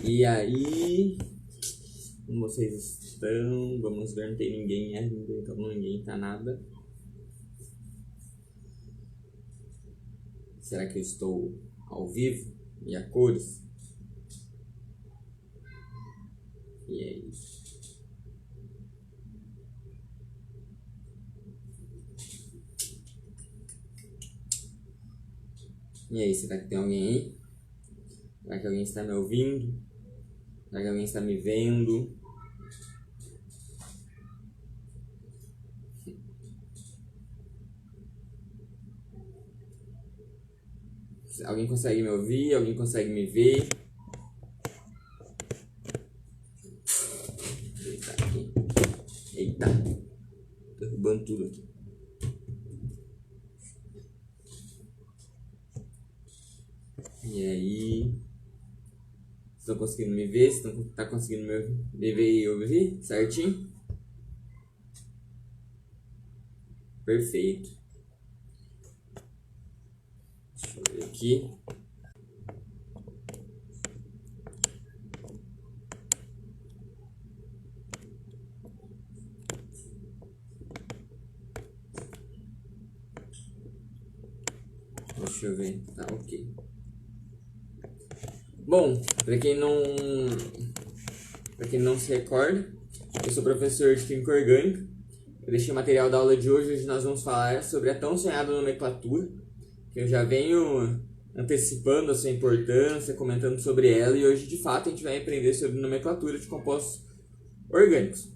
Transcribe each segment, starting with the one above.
E aí, como vocês estão? Vamos ver, não tem ninguém ainda, então ninguém tá nada. Será que eu estou ao vivo e a cores? E é isso. E aí, será que tem alguém aí? Será que alguém está me ouvindo? Será que alguém está me vendo? Alguém consegue me ouvir? Alguém consegue me ver? Eita, aqui. Eita. Derrubando tudo aqui. E aí? Estão conseguindo me ver? Tá conseguindo me ver e ouvir? Certinho? Perfeito. Deixa eu ver aqui. Deixa eu ver. Tá ok. Bom, para quem não se recorda, eu sou professor de Química Orgânica. Eu deixei o material da aula de hoje. Hoje nós vamos falar sobre a tão sonhada nomenclatura, que eu já venho antecipando a sua importância, comentando sobre ela, e hoje de fato a gente vai aprender sobre nomenclatura de compostos orgânicos.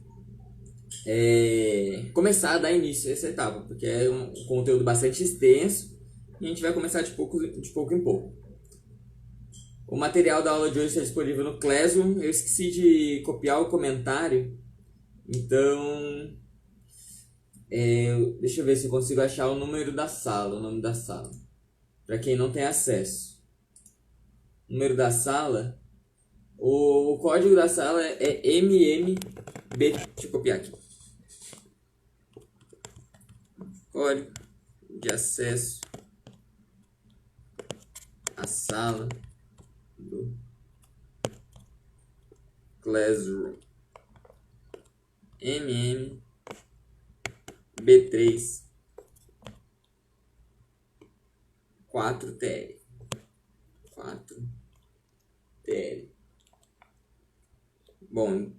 Começar a dar início a essa etapa, porque é um conteúdo bastante extenso e a gente vai começar de pouco em pouco. O material da aula de hoje está disponível no Classroom. Eu esqueci de copiar o comentário, então deixa eu ver se eu consigo achar o número da sala, o nome da sala, para quem não tem acesso. O número da sala, o código da sala é MMB. Deixa eu copiar aqui. Código de acesso à sala do Classroom MMB3 4TL. Bom,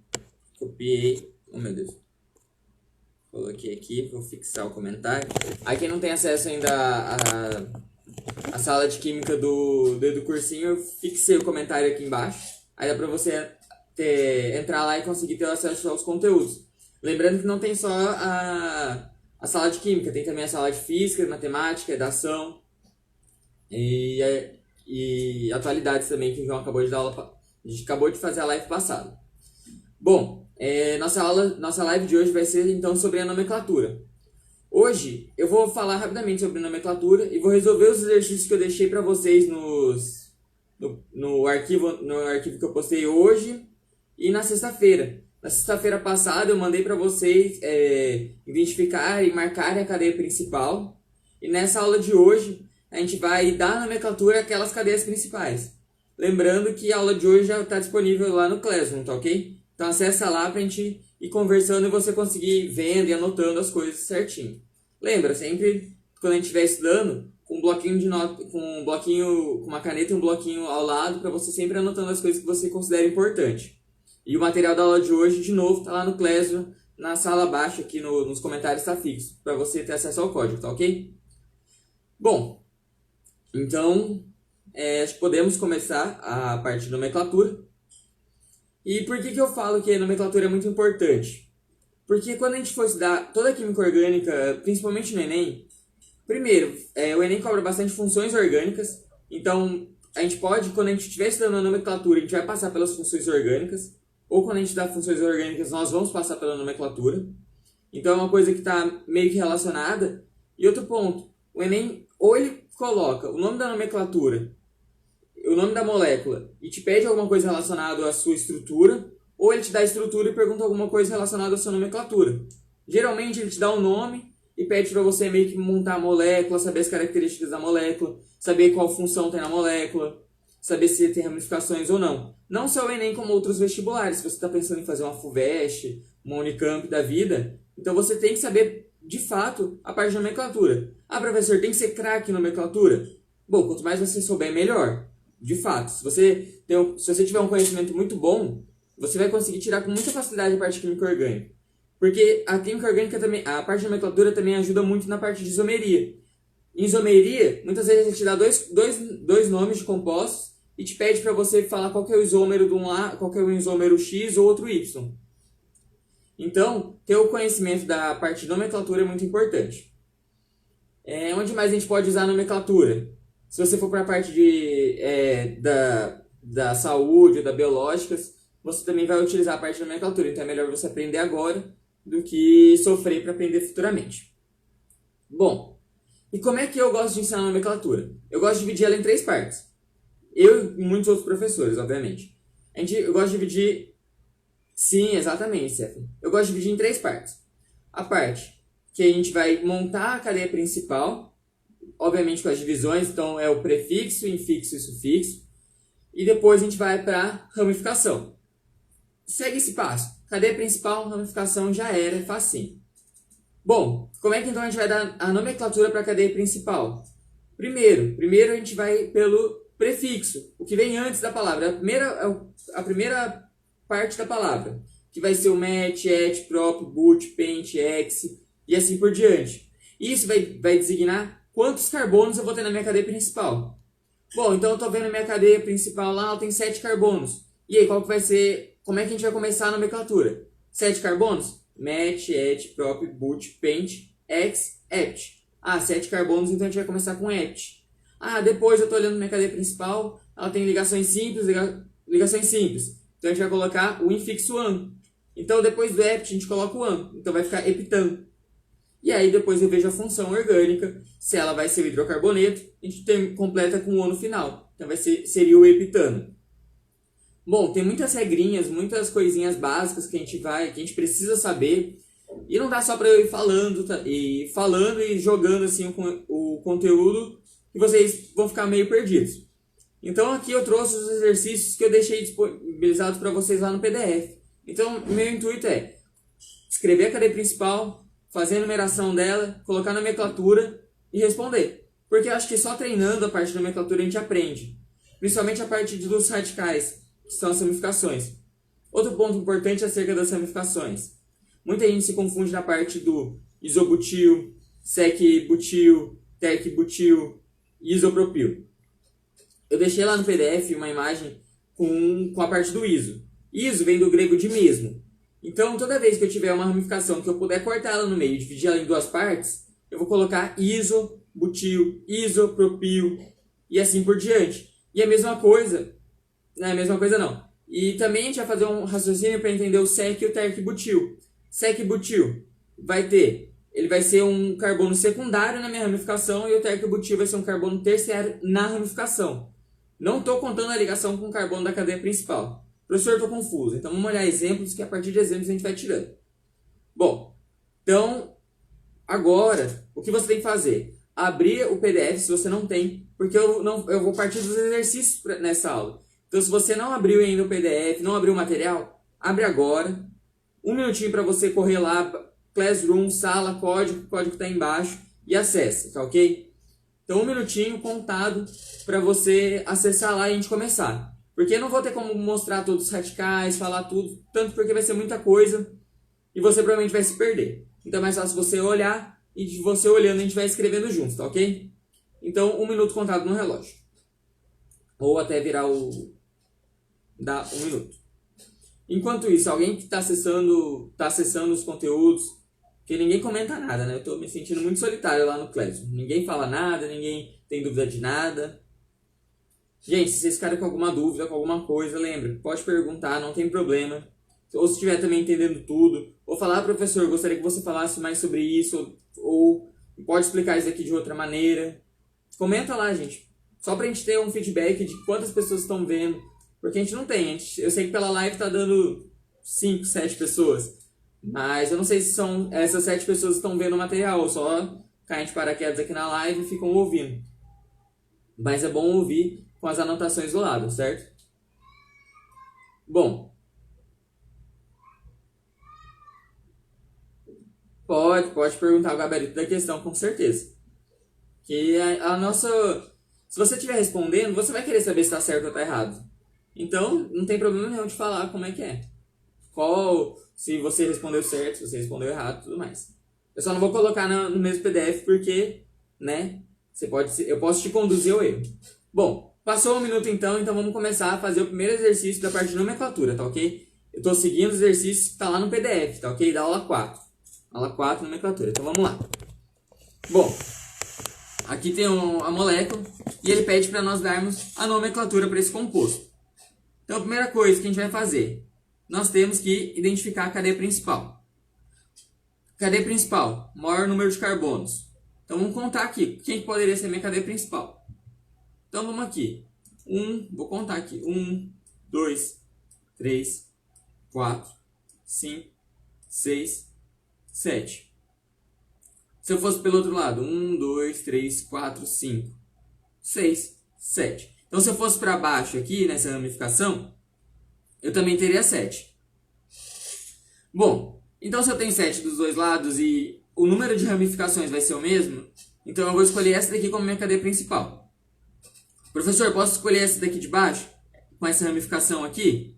copiei. Oh meu Deus. Coloquei aqui, vou fixar o comentário. Aí quem não tem acesso ainda à sala de química do cursinho, eu fixei o comentário aqui embaixo. Aí dá pra você entrar lá e conseguir ter acesso aos conteúdos. Lembrando que não tem só a sala de química, tem também a sala de física, matemática, redação e atualidades também, que o João acabou de dar aula. A gente acabou de fazer a live passada. Bom, nossa live de hoje vai ser então sobre a nomenclatura. Hoje eu vou falar rapidamente sobre nomenclatura e vou resolver os exercícios que eu deixei para vocês no arquivo que eu postei hoje e na sexta-feira. Na sexta-feira passada eu mandei para vocês identificar e marcar a cadeia principal, e nessa aula de hoje a gente vai dar nomenclatura àquelas cadeias principais. Lembrando que a aula de hoje já está disponível lá no Classroom, tá ok? Então acessa lá pra gente ir conversando e você conseguir vendo e anotando as coisas certinho. Lembra, sempre quando a gente estiver estudando, com um bloquinho de nota, com uma caneta e um bloquinho ao lado, para você sempre anotando as coisas que você considera importante. E o material da aula de hoje, de novo, tá lá no Classroom, na sala abaixo, aqui nos comentários tá fixo, para você ter acesso ao código, tá ok? Bom, então acho que podemos começar a parte de nomenclatura. E por que eu falo que a nomenclatura é muito importante? Porque quando a gente for estudar toda a química orgânica, principalmente no Enem, primeiro, o Enem cobra bastante funções orgânicas, então a gente pode, quando a gente estiver estudando a nomenclatura, a gente vai passar pelas funções orgânicas, ou quando a gente estudar funções orgânicas, nós vamos passar pela nomenclatura. Então é uma coisa que está meio que relacionada. E outro ponto, o Enem, ou ele coloca o nome da nomenclatura, o nome da molécula, e te pede alguma coisa relacionada à sua estrutura, ou ele te dá a estrutura e pergunta alguma coisa relacionada à sua nomenclatura. Geralmente ele te dá um nome e pede para você meio que montar a molécula, saber as características da molécula, saber qual função tem na molécula, saber se tem ramificações ou não. Não só o Enem, como outros vestibulares. Se você está pensando em fazer uma FUVEST, uma Unicamp da vida, então você tem que saber, de fato, a parte de nomenclatura. Ah, professor, tem que ser craque em nomenclatura? Bom, quanto mais você souber, melhor. De fato, se você tiver um conhecimento muito bom, você vai conseguir tirar com muita facilidade a parte química orgânica. Porque a química orgânica também, a parte de nomenclatura também ajuda muito na parte de isomeria. Em isomeria, muitas vezes a gente dá dois nomes de compostos e te pede para você falar qual que é o isômero de um A, qual que é o isômero X ou outro Y. Então, ter o conhecimento da parte de nomenclatura é muito importante. Onde mais a gente pode usar a nomenclatura? Se você for para a parte da saúde ou da biológicas, você também vai utilizar a parte de nomenclatura. Então é melhor você aprender agora do que sofrer para aprender futuramente. Bom, e como é que eu gosto de ensinar a nomenclatura? Eu gosto de dividir ela em 3 partes. Eu e muitos outros professores, obviamente. Eu gosto de dividir... Sim, exatamente, Stephanie. Eu gosto de dividir em 3 partes. A parte que a gente vai montar a cadeia principal, obviamente com as divisões, então é o prefixo, infixo e sufixo. E depois a gente vai para a ramificação. Segue esse passo. Cadeia principal, ramificação já era, facinho. Bom, como é que então a gente vai dar a nomenclatura para a cadeia principal? Primeiro a gente vai pelo prefixo, o que vem antes da palavra. A primeira parte da palavra, que vai ser o met, et, prop, but, pent, ex e assim por diante. Isso vai designar quantos carbonos eu vou ter na minha cadeia principal. Bom, então eu estou vendo a minha cadeia principal lá, ela tem 7 carbonos. E aí, qual que vai ser... Como é que a gente vai começar a nomenclatura? 7 carbonos? Met, et, prop, but, pent, ex, ept. 7 carbonos, então a gente vai começar com ept. Depois eu estou olhando minha cadeia principal, ela tem ligações simples, Então a gente vai colocar o infixo an. Então depois do ept a gente coloca o an. Então vai ficar eptan. E aí depois eu vejo a função orgânica, se ela vai ser o hidrocarboneto, a gente completa com o O no final. Então seria o epitano. Bom, tem muitas regrinhas, muitas coisinhas básicas que a gente precisa saber. E não dá só para eu ir falando e jogando assim o conteúdo e vocês vão ficar meio perdidos. Então aqui eu trouxe os exercícios que eu deixei disponibilizados para vocês lá no PDF. Então meu intuito é escrever a cadeia principal, fazer a numeração dela, colocar a nomenclatura e responder. Porque eu acho que só treinando a parte da nomenclatura a gente aprende. Principalmente a parte dos radicais, que são as ramificações. Outro ponto importante é acerca das ramificações. Muita gente se confunde na parte do isobutil, sec-butil, tec-butil e isopropil. Eu deixei lá no PDF uma imagem com a parte do iso. Iso vem do grego de mesmo. Então, toda vez que eu tiver uma ramificação que eu puder cortar ela no meio e dividir ela em 2 partes, eu vou colocar isobutil, isopropil e assim por diante. E a mesma coisa... Não é a mesma coisa não. E também a gente vai fazer um raciocínio para entender o sec e o terc-butil. Sec-butil ele vai ser um carbono secundário na minha ramificação e o terc-butil vai ser um carbono terciário na ramificação. Não estou contando a ligação com o carbono da cadeia principal. Professor, estou confuso. Então vamos olhar exemplos que a partir de exemplos a gente vai tirando. Bom, então agora o que você tem que fazer? Abrir o PDF se você não tem, porque eu vou partir dos exercícios nessa aula. Então se você não abriu ainda o PDF, não abriu o material, abre agora. 1 minutinho para você correr lá, Classroom, sala, código, o código está embaixo e acessa, tá ok? Então 1 minutinho contado para você acessar lá e a gente começar. Porque eu não vou ter como mostrar todos os radicais, falar tudo, tanto porque vai ser muita coisa e você provavelmente vai se perder. Então é mais fácil você olhar e de você olhando a gente vai escrevendo juntos, tá ok? Então 1 minuto contado no relógio. Ou até virar dá 1 minuto. Enquanto isso, alguém que está acessando os conteúdos, que ninguém comenta nada, né? Eu estou me sentindo muito solitário lá no Classroom. Ninguém fala nada, ninguém tem dúvida de nada. Gente, se vocês ficarem com alguma dúvida, com alguma coisa, lembre, pode perguntar, não tem problema. Ou se estiver também entendendo tudo, ou falar, professor, gostaria que você falasse mais sobre isso, ou pode explicar isso aqui de outra maneira. Comenta lá, gente. Só pra gente ter um feedback de quantas pessoas estão vendo. Porque a gente não tem. Eu sei que pela live tá dando 5, 7 pessoas. Mas eu não sei se são essas 7 pessoas que estão vendo o material. Ou só caem de paraquedas aqui na live e ficam ouvindo. Mas é bom ouvir com as anotações do lado, certo? Bom, pode perguntar o gabarito da questão, com certeza. Que a nossa... Se você estiver respondendo, você vai querer saber se está certo ou está errado. Então, não tem problema nenhum de falar como é que é. Se você respondeu certo, se você respondeu errado, tudo mais. Eu só não vou colocar no mesmo PDF porque, né, eu posso te conduzir ao erro. Bom, passou um minuto então vamos começar a fazer o primeiro exercício da parte de nomenclatura, tá ok? Eu estou seguindo os exercícios que está lá no PDF, tá ok? Da aula 4. Aula 4, nomenclatura. Então vamos lá. Bom, aqui tem a molécula e ele pede para nós darmos a nomenclatura para esse composto. Então a primeira coisa que a gente vai fazer, nós temos que identificar a cadeia principal. Cadeia principal, maior número de carbonos. Então vamos contar aqui, quem poderia ser minha cadeia principal? Então vamos aqui, vou contar aqui, 1, 2, 3, 4, 5, 6, 7. Se eu fosse pelo outro lado, 1, 2, 3, 4, 5, 6, 7. Então se eu fosse para baixo aqui, nessa ramificação, eu também teria 7. Bom, então se eu tenho 7 dos dois lados e o número de ramificações vai ser o mesmo, então eu vou escolher essa daqui como minha cadeia principal. Professor, posso escolher essa daqui de baixo? Com essa ramificação aqui?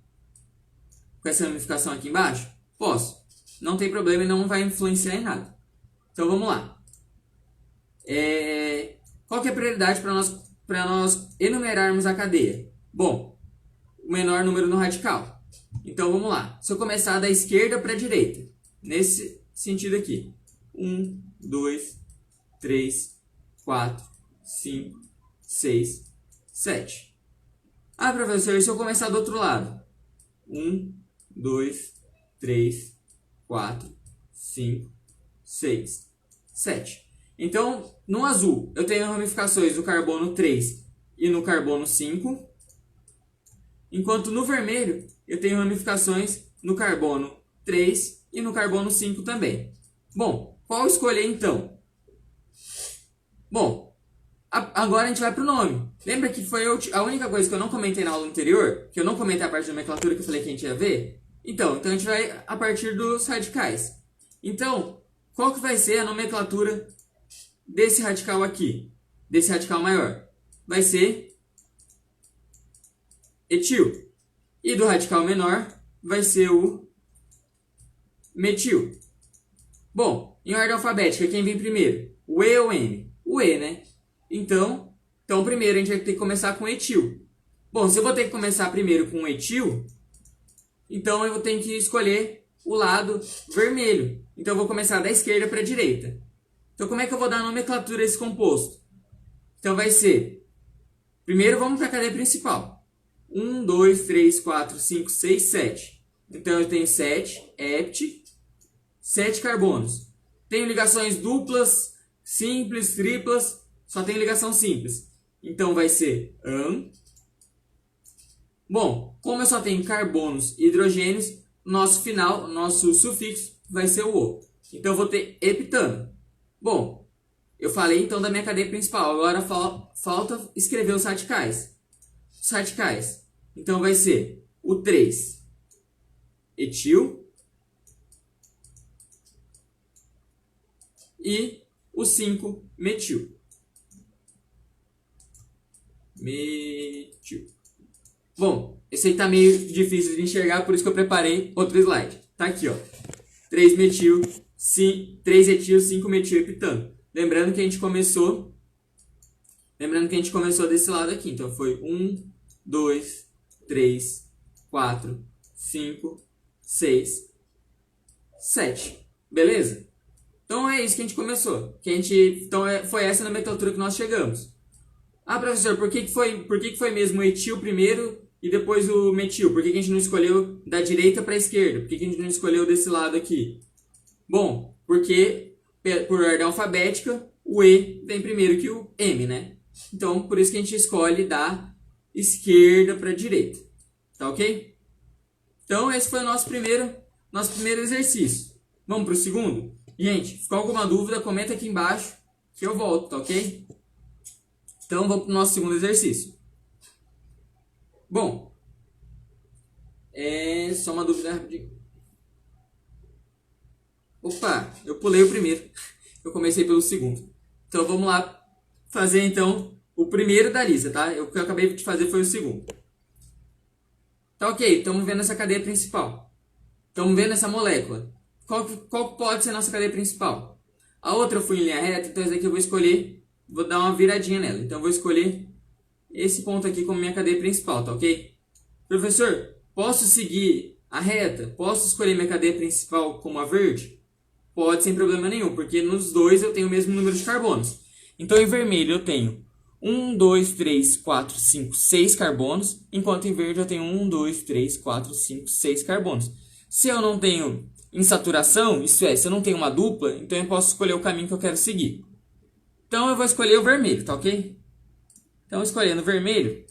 Com essa ramificação aqui embaixo? Posso. Não tem problema e não vai influenciar em nada. Então vamos lá. Qual que é a prioridade para nós enumerarmos a cadeia? Bom, o menor número no radical. Então vamos lá. Se eu começar da esquerda para a direita, nesse sentido aqui. 1, 2, 3, 4, 5, 6, 7. Ah, professor, e se eu começar do outro lado? 1, 2, 3, 4, 5, 6, 7. Então, no azul, eu tenho ramificações no carbono 3 e no carbono 5. Enquanto no vermelho, eu tenho ramificações no carbono 3 e no carbono 5 também. Bom, qual escolher então? Bom, agora a gente vai para o nome. Lembra que foi a única coisa que eu não comentei na aula anterior? Que eu não comentei a parte da nomenclatura que eu falei que a gente ia ver? Então a gente vai a partir dos radicais. Então, qual que vai ser a nomenclatura desse radical aqui? Desse radical maior? Vai ser etil. E do radical menor vai ser o metil. Bom, em ordem alfabética, quem vem primeiro? O E ou o M? O E, né? Então primeiro a gente vai ter que começar com etil. Bom, se eu vou ter que começar primeiro com etil, então eu vou ter que escolher o lado vermelho. Então eu vou começar da esquerda para a direita. Então como é que eu vou dar a nomenclatura a esse composto? Então vai ser, primeiro vamos para a cadeia principal. 1, 2, 3, 4, 5, 6, 7. Então eu tenho 7, hept, 7 carbonos. Tenho ligações duplas, simples, triplas, só tem ligação simples. Então vai ser an. Bom, como eu só tenho carbonos e hidrogênios, nosso sufixo vai ser o O. Então eu vou ter heptano. Bom, eu falei então da minha cadeia principal. Agora falta escrever os radicais. Os radicais. Então vai ser o 3, etil. E o 5, metil. Metil. Bom, esse aí tá meio difícil de enxergar, por isso que eu preparei outro slide. Tá aqui, ó. 3 metil, 3 etil, 5 metil heptano. Lembrando que a gente começou desse lado aqui. Então foi 1, 2, 3, 4, 5, 6, 7. Beleza? Então é isso que a gente começou. Foi essa nomenclatura que nós chegamos. Ah, professor, por que foi mesmo o etil primeiro e depois o metil? Por que a gente não escolheu da direita para a esquerda? Por que a gente não escolheu desse lado aqui? Bom, porque por ordem alfabética o E vem primeiro que o M, né? Então por isso que a gente escolhe da esquerda para a direita. Tá ok? Então esse foi o nosso primeiro exercício. Vamos para o segundo? Gente, ficou alguma dúvida, comenta aqui embaixo que eu volto, tá ok? Então vamos para o nosso segundo exercício. Bom, só uma dúvida rapidinho. Opa, eu pulei o primeiro. Eu comecei pelo segundo. Então vamos lá fazer então o primeiro da lista, tá? O que eu acabei de fazer foi o segundo. Tá ok, estamos vendo essa cadeia principal. Estamos vendo essa molécula. Qual pode ser a nossa cadeia principal? A outra eu fui em linha reta, então essa aqui eu vou escolher, vou dar uma viradinha nela. Então eu vou escolher esse ponto aqui como minha cadeia principal, tá ok? Professor, posso seguir a reta? Posso escolher minha cadeia principal como a verde? Pode, sem problema nenhum, porque nos dois eu tenho o mesmo número de carbonos. Então em vermelho eu tenho 1, 2, 3, 4, 5, 6 carbonos, enquanto em verde eu tenho 1, 2, 3, 4, 5, 6 carbonos. Se eu não tenho insaturação, isto é, se eu não tenho uma dupla, então eu posso escolher o caminho que eu quero seguir. Então eu vou escolher o vermelho, tá ok? Então escolhendo o vermelho,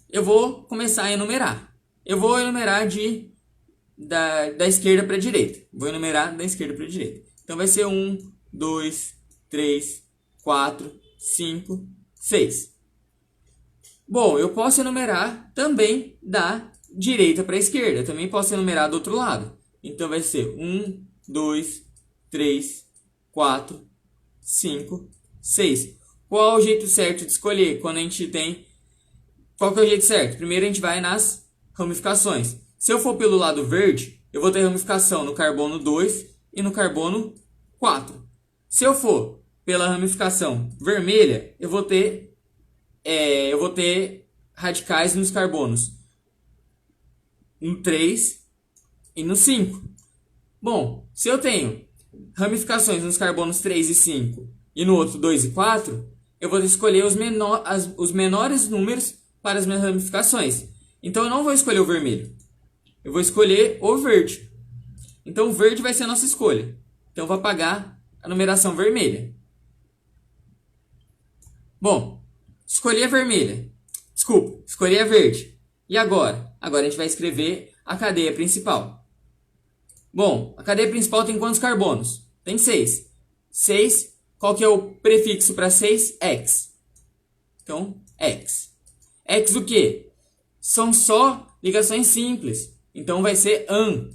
eu vou começar a enumerar. Eu vou enumerar da esquerda para a direita. Vou enumerar da esquerda para a direita. Então vai ser 1, 2, 3, 4, 5, 6. Bom, eu posso enumerar também da direita para a esquerda. Também posso enumerar do outro lado. Então vai ser 1, 2, 3, 4, 5, 6. Qual é o jeito certo de escolher quando a gente tem... Qual que é o jeito certo? Primeiro a gente vai nas ramificações. Se eu for pelo lado verde, eu vou ter ramificação no carbono 2 e no carbono 4. Se eu for pela ramificação vermelha, eu vou ter radicais nos carbonos no 3 e no 5. Bom, se eu tenho ramificações nos carbonos 3 e 5 e no outro 2 e 4, eu vou escolher os menores números para as minhas ramificações. Então eu não vou escolher o vermelho. Eu vou escolher o verde. Então o verde vai ser a nossa escolha. Então eu vou apagar a numeração vermelha. Bom, escolhi a vermelha. Desculpa, escolhi a verde. E agora? Agora a gente vai escrever a cadeia principal. Bom, a cadeia principal tem quantos carbonos? Tem 6. 6, qual que é o prefixo para 6? X. Então, X. X o quê? São só ligações simples. Então vai ser AN.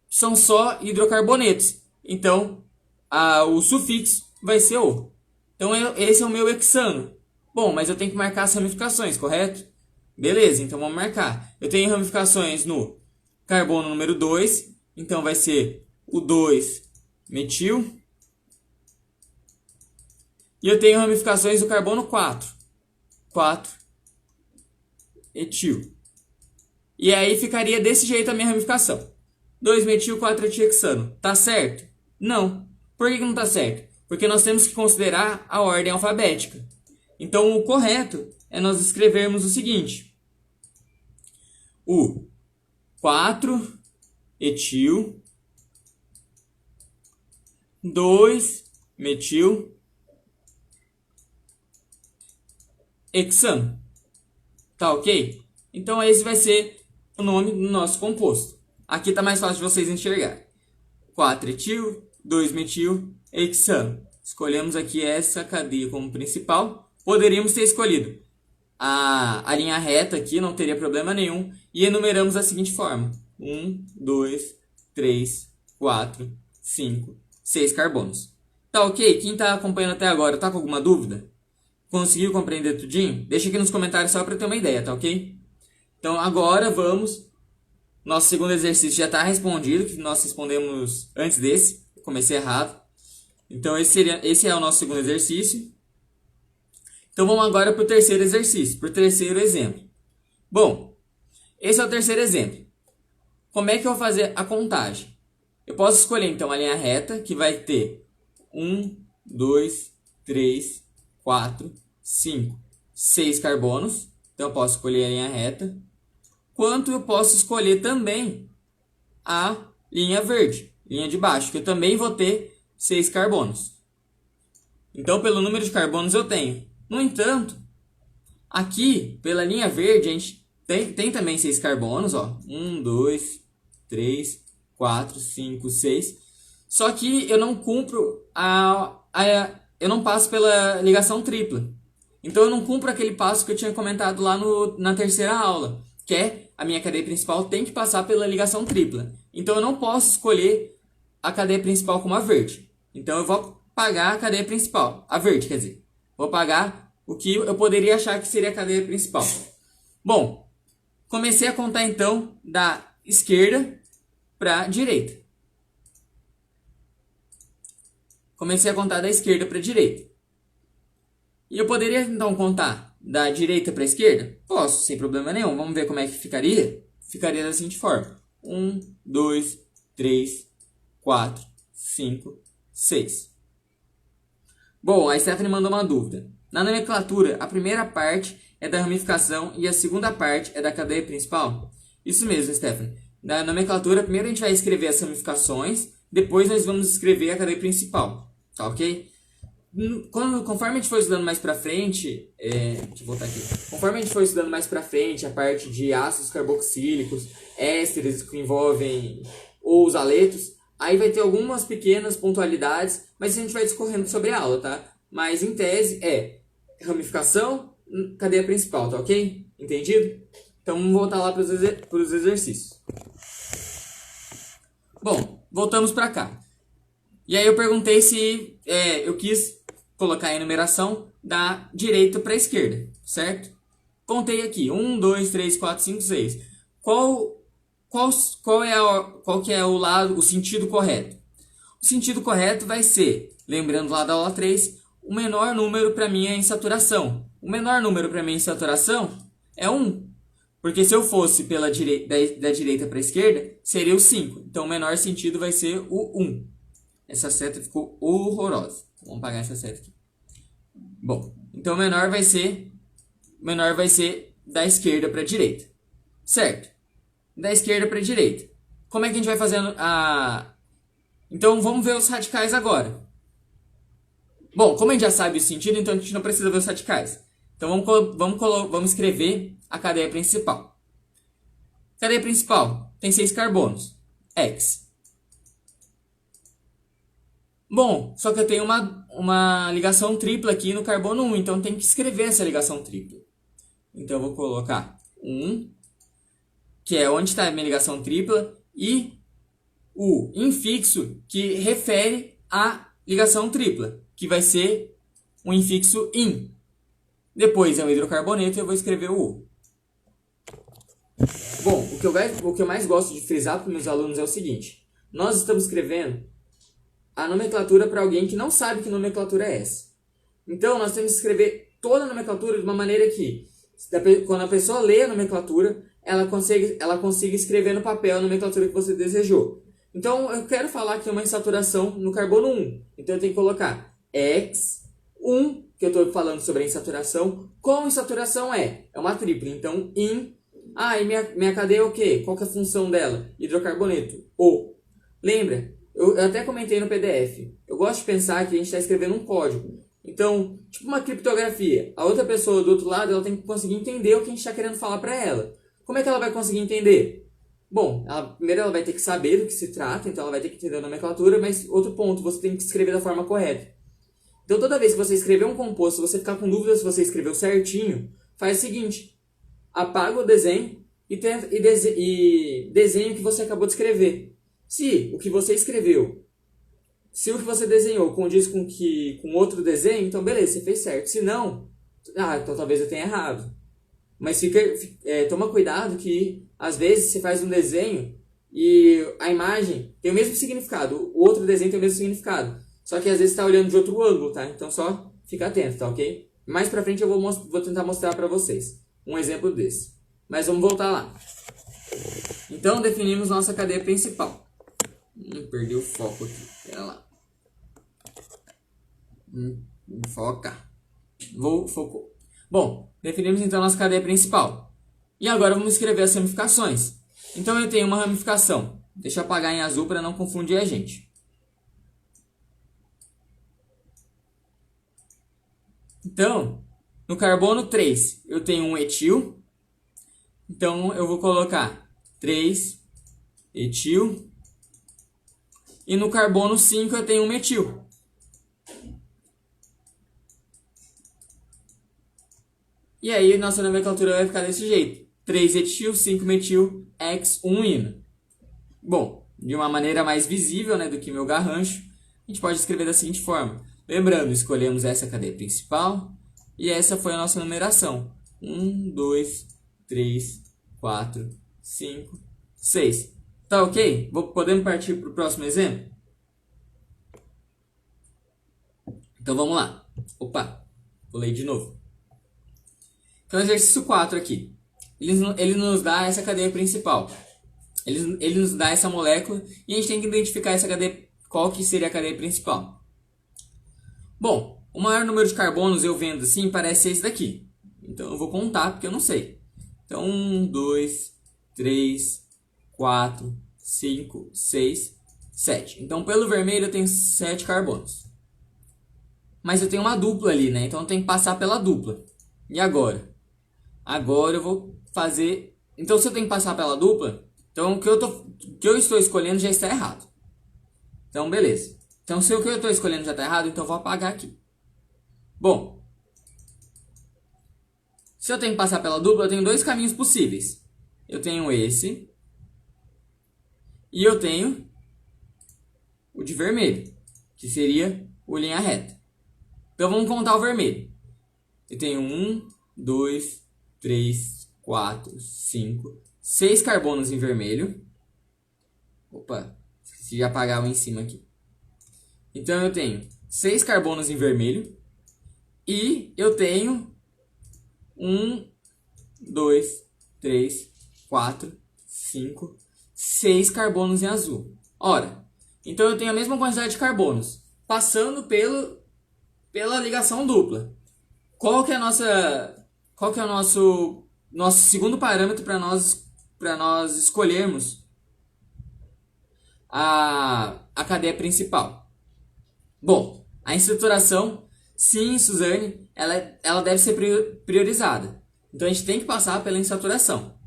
São só hidrocarbonetos. Então o sufixo vai ser O. Então esse é o meu hexano. Bom, mas eu tenho que marcar as ramificações, correto? Beleza, então vamos marcar. Eu tenho ramificações no carbono número 2. Então vai ser o 2-metil. E eu tenho ramificações do carbono 4. 4-etil. E aí ficaria desse jeito a minha ramificação. 2-metil, 4-etilhexano. Tá certo? Não. Por que não tá certo? Porque nós temos que considerar a ordem alfabética. Então o correto é nós escrevermos o seguinte. O 4-etil, 2-metil, hexano. Tá ok? Então esse vai ser o nome do nosso composto. Aqui está mais fácil de vocês enxergarem. 4-etil, 2-metil, hexano. Escolhemos aqui essa cadeia como principal. Poderíamos ter escolhido a linha reta aqui, não teria problema nenhum. E enumeramos da seguinte forma. 1, 2, 3, 4, 5, 6 carbonos. Tá ok? Quem está acompanhando até agora, tá com alguma dúvida? Conseguiu compreender tudinho? Deixa aqui nos comentários só para ter uma ideia, tá ok? Então agora vamos. Nosso segundo exercício já está respondido, que nós respondemos antes desse. Eu comecei errado. Então esse é o nosso segundo exercício. Então vamos agora para o terceiro exercício, para o terceiro exemplo. Bom, esse é o terceiro exemplo. Como é que eu vou fazer a contagem? Eu posso escolher então a linha reta, que vai ter 1, 2, 3, 4, 5, 6 carbonos. Então eu posso escolher a linha reta. Quanto eu posso escolher também a linha verde, linha de baixo, que eu também vou ter 6 carbonos. Então, pelo número de carbonos eu tenho. No entanto, aqui, pela linha verde, a gente tem também 6 carbonos. Ó. 1, 2, 3, 4, 5, 6. Só que eu não cumpro eu não passo pela ligação tripla. Então eu não cumpro aquele passo que eu tinha comentado lá na terceira aula, que é a minha cadeia principal tem que passar pela ligação tripla. Então eu não posso escolher a cadeia principal como a verde. Então eu vou pagar a cadeia principal, a verde, quer dizer. Vou pagar o que eu poderia achar que seria a cadeia principal. Bom, comecei a contar então da esquerda para a direita. Comecei a contar da esquerda para a direita. E eu poderia então contar da direita para a esquerda? Posso, sem problema nenhum. Vamos ver como é que ficaria? Ficaria da seguinte forma: 1, 2, 3, 4, 5, 6. Bom, a Stephanie mandou uma dúvida. Na nomenclatura, a primeira parte é da ramificação e a segunda parte é da cadeia principal? Isso mesmo, Stephanie. Na nomenclatura, primeiro a gente vai escrever as ramificações, depois nós vamos escrever a cadeia principal. Tá ok? Conforme a gente for estudando mais pra frente, deixa eu voltar aqui. Conforme a gente for estudando mais pra frente, a parte de ácidos carboxílicos, ésteres que envolvem os aletos, aí vai ter algumas pequenas pontualidades, mas a gente vai discorrendo sobre a aula, tá? Mas em tese é ramificação, cadeia principal, tá ok? Entendido? Então vamos voltar lá para os exercícios. Bom, voltamos para cá. E aí eu perguntei se eu quis colocar a enumeração da direita para a esquerda, certo? Contei aqui, 1, 2, 3, 4, 5, 6. Qual que é o sentido correto? O sentido correto vai ser, lembrando lá da aula 3, o menor número para mim é em saturação. O menor número para mim em saturação é 1. Porque se eu fosse da direita para a esquerda, seria o 5. Então o menor sentido vai ser o 1. Essa seta ficou horrorosa. Vamos apagar essa seta aqui. Bom, então o menor vai ser da esquerda para a direita. Certo? Da esquerda para a direita. Como é que a gente vai fazendo a... Então vamos ver os radicais agora. Bom, como a gente já sabe o sentido, então a gente não precisa ver os radicais. Então vamos escrever a cadeia principal. Cadeia principal tem 6 carbonos. X. Bom, só que eu tenho uma ligação tripla aqui no carbono 1, então tem que escrever essa ligação tripla. Então eu vou colocar 1, que é onde está a minha ligação tripla, e o infixo, que refere à ligação tripla, que vai ser um infixo in. Depois é o hidrocarboneto e eu vou escrever o U. Bom, o que eu mais gosto de frisar para os meus alunos é o seguinte. Nós estamos escrevendo a nomenclatura para alguém que não sabe que nomenclatura é essa. Então, nós temos que escrever toda a nomenclatura de uma maneira que, quando a pessoa lê a nomenclatura, ela consiga escrever no papel a nomenclatura que você desejou. Então, eu quero falar aqui uma insaturação no carbono 1. Então, eu tenho que colocar X1, que eu estou falando sobre a insaturação. Como insaturação é uma tripla. Então, e minha cadeia é o quê? Qual que é a função dela? Hidrocarboneto. O. Lembra? Eu até comentei no PDF. Eu gosto de pensar que a gente está escrevendo um código. Então, tipo uma criptografia. A outra pessoa do outro lado, ela tem que conseguir entender o que a gente está querendo falar para ela. Como é que ela vai conseguir entender? Bom, primeiro ela vai ter que saber do que se trata, então ela vai ter que entender a nomenclatura, mas outro ponto, você tem que escrever da forma correta. Então toda vez que você escrever um composto, se você ficar com dúvida se você escreveu certinho, faz o seguinte: apaga o desenho e desenha o que você acabou de escrever. Se o que você desenhou condiz com outro desenho, então beleza, você fez certo. Se não, então talvez eu tenha errado. Mas toma cuidado que às vezes você faz um desenho e a imagem tem o mesmo significado, o outro desenho tem o mesmo significado. Só que às vezes está olhando de outro ângulo, tá? Então só fica atento, tá ok? Mais pra frente eu vou tentar mostrar pra vocês um exemplo desse. Mas vamos voltar lá. Então definimos nossa cadeia principal. Perdi o foco aqui. Pera lá. Foca. Focou. Bom, definimos então nossa cadeia principal. E agora vamos escrever as ramificações. Então eu tenho uma ramificação. Deixa eu apagar em azul para não confundir a gente. Então, no carbono 3 eu tenho um etil. Então eu vou colocar 3 etil. E no carbono 5 eu tenho um metil. E aí nossa nomenclatura vai ficar desse jeito. 3-etil, 5-metil, X1-ino. Bom, de uma maneira mais visível, né, do que meu garrancho, a gente pode escrever da seguinte forma. Lembrando, escolhemos essa cadeia principal e essa foi a nossa numeração. 1, 2, 3, 4, 5, 6. Tá ok? Podemos partir para o próximo exemplo? Então vamos lá. Opa, pulei de novo. Então exercício 4 aqui. Ele nos dá essa cadeia principal. Ele nos dá essa molécula e a gente tem que identificar essa cadeia, qual que seria a cadeia principal. Bom, o maior número de carbonos eu vendo assim parece ser esse daqui. Então eu vou contar porque eu não sei. Então 1, 2, 3, 4, 5, 6, 7. Então pelo vermelho eu tenho 7 carbonos. Mas eu tenho uma dupla ali, né? Então eu tenho que passar pela dupla. E agora? Agora eu vou fazer... Então se eu tenho que passar pela dupla, então o que eu estou escolhendo já está errado. Então beleza. Então se o que eu estou escolhendo já está errado, então eu vou apagar aqui. Bom, se eu tenho que passar pela dupla, eu tenho dois caminhos possíveis. Eu tenho esse e eu tenho o de vermelho, que seria o linha reta. Então vamos contar o vermelho. Eu tenho 1, 2, 3, 4, 5, 6 carbonos em vermelho. Opa, esqueci de apagar o em cima aqui. Então eu tenho 6 carbonos em vermelho e eu tenho 1, 2, 3, 4, 5, 6 carbonos em azul. Ora, então eu tenho a mesma quantidade de carbonos passando pela ligação dupla. Qual que é o nosso segundo parâmetro para nós escolhermos a cadeia principal? Bom, a estruturação, sim, Suzane, ela deve ser priorizada. Então a gente tem que passar pela insaturação.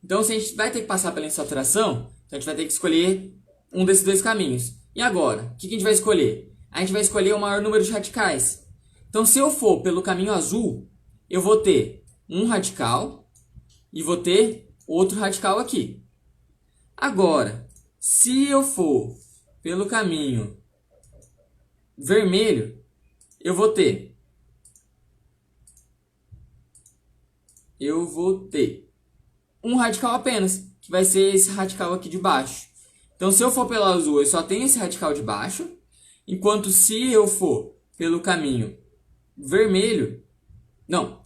Então se a gente vai ter que passar pela insaturação, então a gente vai ter que escolher um desses dois caminhos. E agora, o que a gente vai escolher? A gente vai escolher o maior número de radicais. Então se eu for pelo caminho azul, eu vou ter um radical e vou ter outro radical aqui. Agora, se eu for pelo caminho vermelho, eu vou ter um radical apenas, que vai ser esse radical aqui de baixo. Então, se eu for pelo azul, eu só tenho esse radical de baixo, enquanto se eu for pelo caminho vermelho... Não,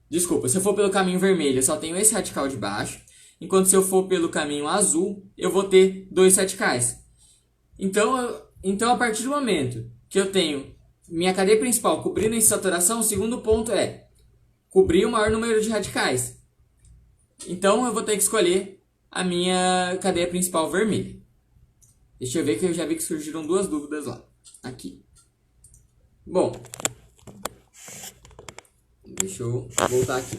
desculpa, se eu for pelo caminho vermelho, eu só tenho esse radical de baixo, enquanto se eu for pelo caminho azul, eu vou ter dois radicais. Então, a partir do momento que eu tenho minha cadeia principal cobrindo essa saturação, o segundo ponto é cobrir o maior número de radicais. Então eu vou ter que escolher a minha cadeia principal vermelha. Deixa eu ver que eu já vi que surgiram duas dúvidas lá. Aqui. Bom. Deixa eu voltar aqui.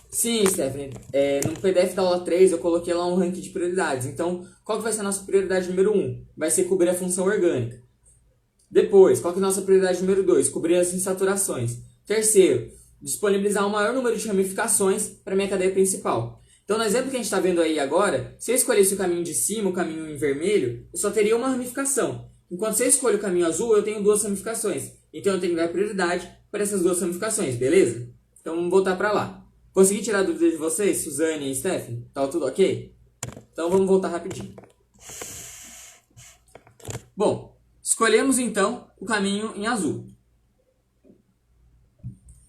Sim, Stephanie. No PDF da aula 3 eu coloquei lá um ranking de prioridades. Então, qual que vai ser a nossa prioridade número 1? Vai ser cobrir a função orgânica. Depois, qual que é a nossa prioridade número 2? Cobrir as insaturações. Terceiro, disponibilizar o maior número de ramificações para a minha cadeia principal. Então, no exemplo que a gente está vendo aí agora, se eu escolhesse o caminho de cima, o caminho em vermelho, eu só teria uma ramificação. Enquanto se eu escolho o caminho azul, eu tenho duas ramificações. Então, eu tenho que dar prioridade para essas duas ramificações, beleza? Então, vamos voltar para lá. Consegui tirar a dúvida de vocês, Suzane e Stephanie? Tá tudo ok? Então, vamos voltar rapidinho. Bom, escolhemos então o caminho em azul.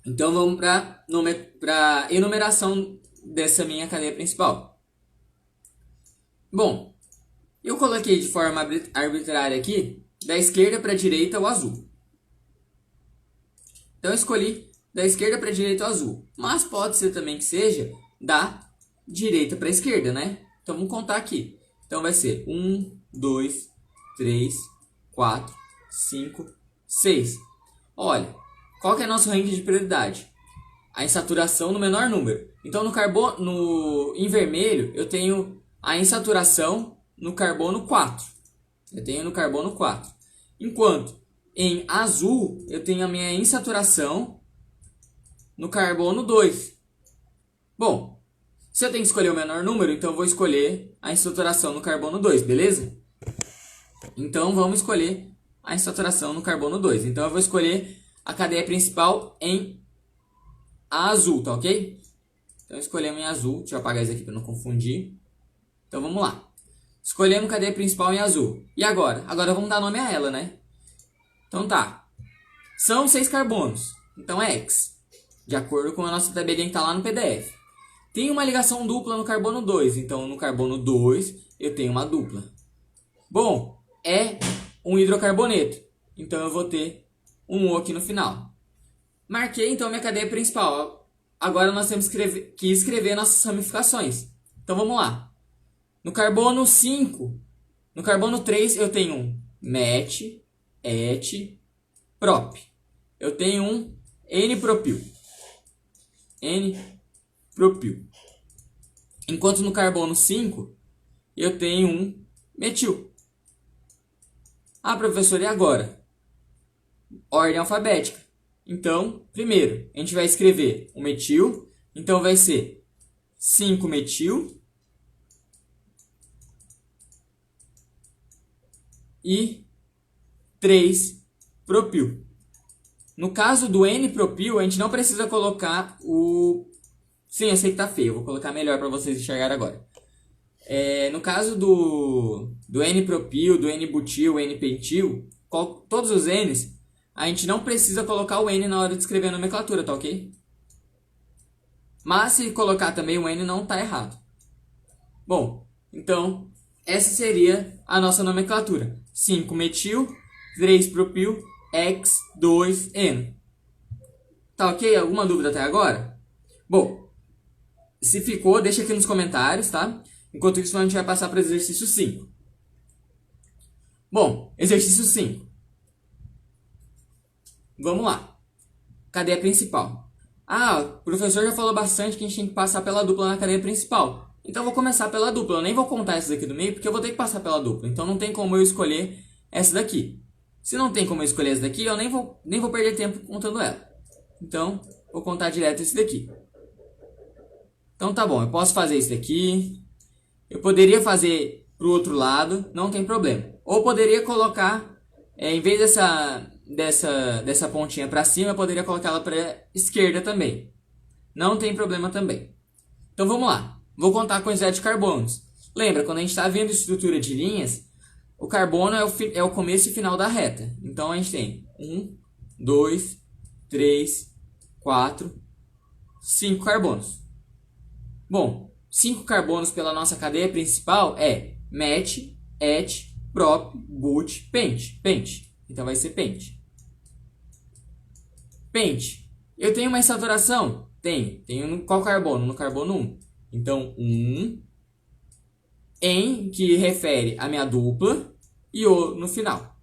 Então vamos para a enumeração dessa minha cadeia principal. Bom, eu coloquei de forma arbitrária aqui, da esquerda para a direita o azul. Então eu escolhi da esquerda para a direita o azul. Mas pode ser também que seja da direita para a esquerda, né? Então vamos contar aqui. Então vai ser 1, 2, 3, 4, 5, 6. Olha, qual que é nosso ranking de prioridade? A insaturação no menor número. Então em vermelho eu tenho a insaturação no carbono 4. Eu tenho no carbono 4. Enquanto em azul eu tenho a minha insaturação no carbono 2. Bom, se eu tenho que escolher o menor número, então eu vou escolher a insaturação no carbono 2, beleza? Então vamos escolher a insaturação no carbono 2. Então eu vou escolher a cadeia principal em azul, tá ok? Então escolhemos em azul. Deixa eu apagar isso aqui para não confundir. Então vamos lá. Escolhemos cadeia principal em azul. E agora? Agora vamos dar nome a ela, né? Então tá. São 6 carbonos. Então é X. De acordo com a nossa tabelinha que está lá no PDF. Tem uma ligação dupla no carbono 2. Então no carbono 2 eu tenho uma dupla. Bom, é um hidrocarboneto. Então eu vou ter um O aqui no final. Marquei então minha cadeia principal. Agora nós temos que escrever nossas ramificações. Então vamos lá. No carbono 5, no carbono 3 eu tenho um met, et, prop. Eu tenho um N-propil. N-propil. Enquanto no carbono 5 eu tenho um metil. Ah, professor, e agora? Ordem alfabética. Então, primeiro, a gente vai escrever o metil. Então vai ser 5-metil e 3-propil. No caso do N-propil, a gente não precisa colocar o... Sim, eu sei que tá feio, vou colocar melhor para vocês enxergarem agora. No caso do N-propil, do N-butil, N-pentil, todos os N's, a gente não precisa colocar o N na hora de escrever a nomenclatura, tá ok? Mas se colocar também o N não tá errado. Bom, então essa seria a nossa nomenclatura. 5-metil, 3-propil, X, 2-N. Tá ok? Alguma dúvida até agora? Bom, se ficou, deixa aqui nos comentários, tá? Enquanto isso, a gente vai passar para o exercício 5. Bom, exercício 5. Vamos lá. Cadeia principal. Ah, o professor já falou bastante que a gente tem que passar pela dupla na cadeia principal. Então eu vou começar pela dupla. Eu nem vou contar essa daqui do meio, porque eu vou ter que passar pela dupla. Então não tem como eu escolher essa daqui. Se não tem como eu escolher essa daqui, eu nem vou perder tempo contando ela. Então, vou contar direto esse daqui. Então tá bom, eu posso fazer esse daqui. Eu poderia fazer pro outro lado, não tem problema. Ou poderia colocar, em vez dessa pontinha para cima, eu poderia colocar ela para esquerda também. Não tem problema também. Então vamos lá. Vou contar a quantidade de carbonos. Lembra, quando a gente está vendo estrutura de linhas, o carbono é o começo e final da reta. Então a gente tem 1, 2, 3, 4, 5 carbonos. Bom, 5 carbonos pela nossa cadeia principal é met, et, prop, but, pent. Pent. Então vai ser pent. Pent. Eu tenho uma insaturação? Tenho no qual carbono? No carbono 1. Então 1 em, que refere a minha dupla, e o no final.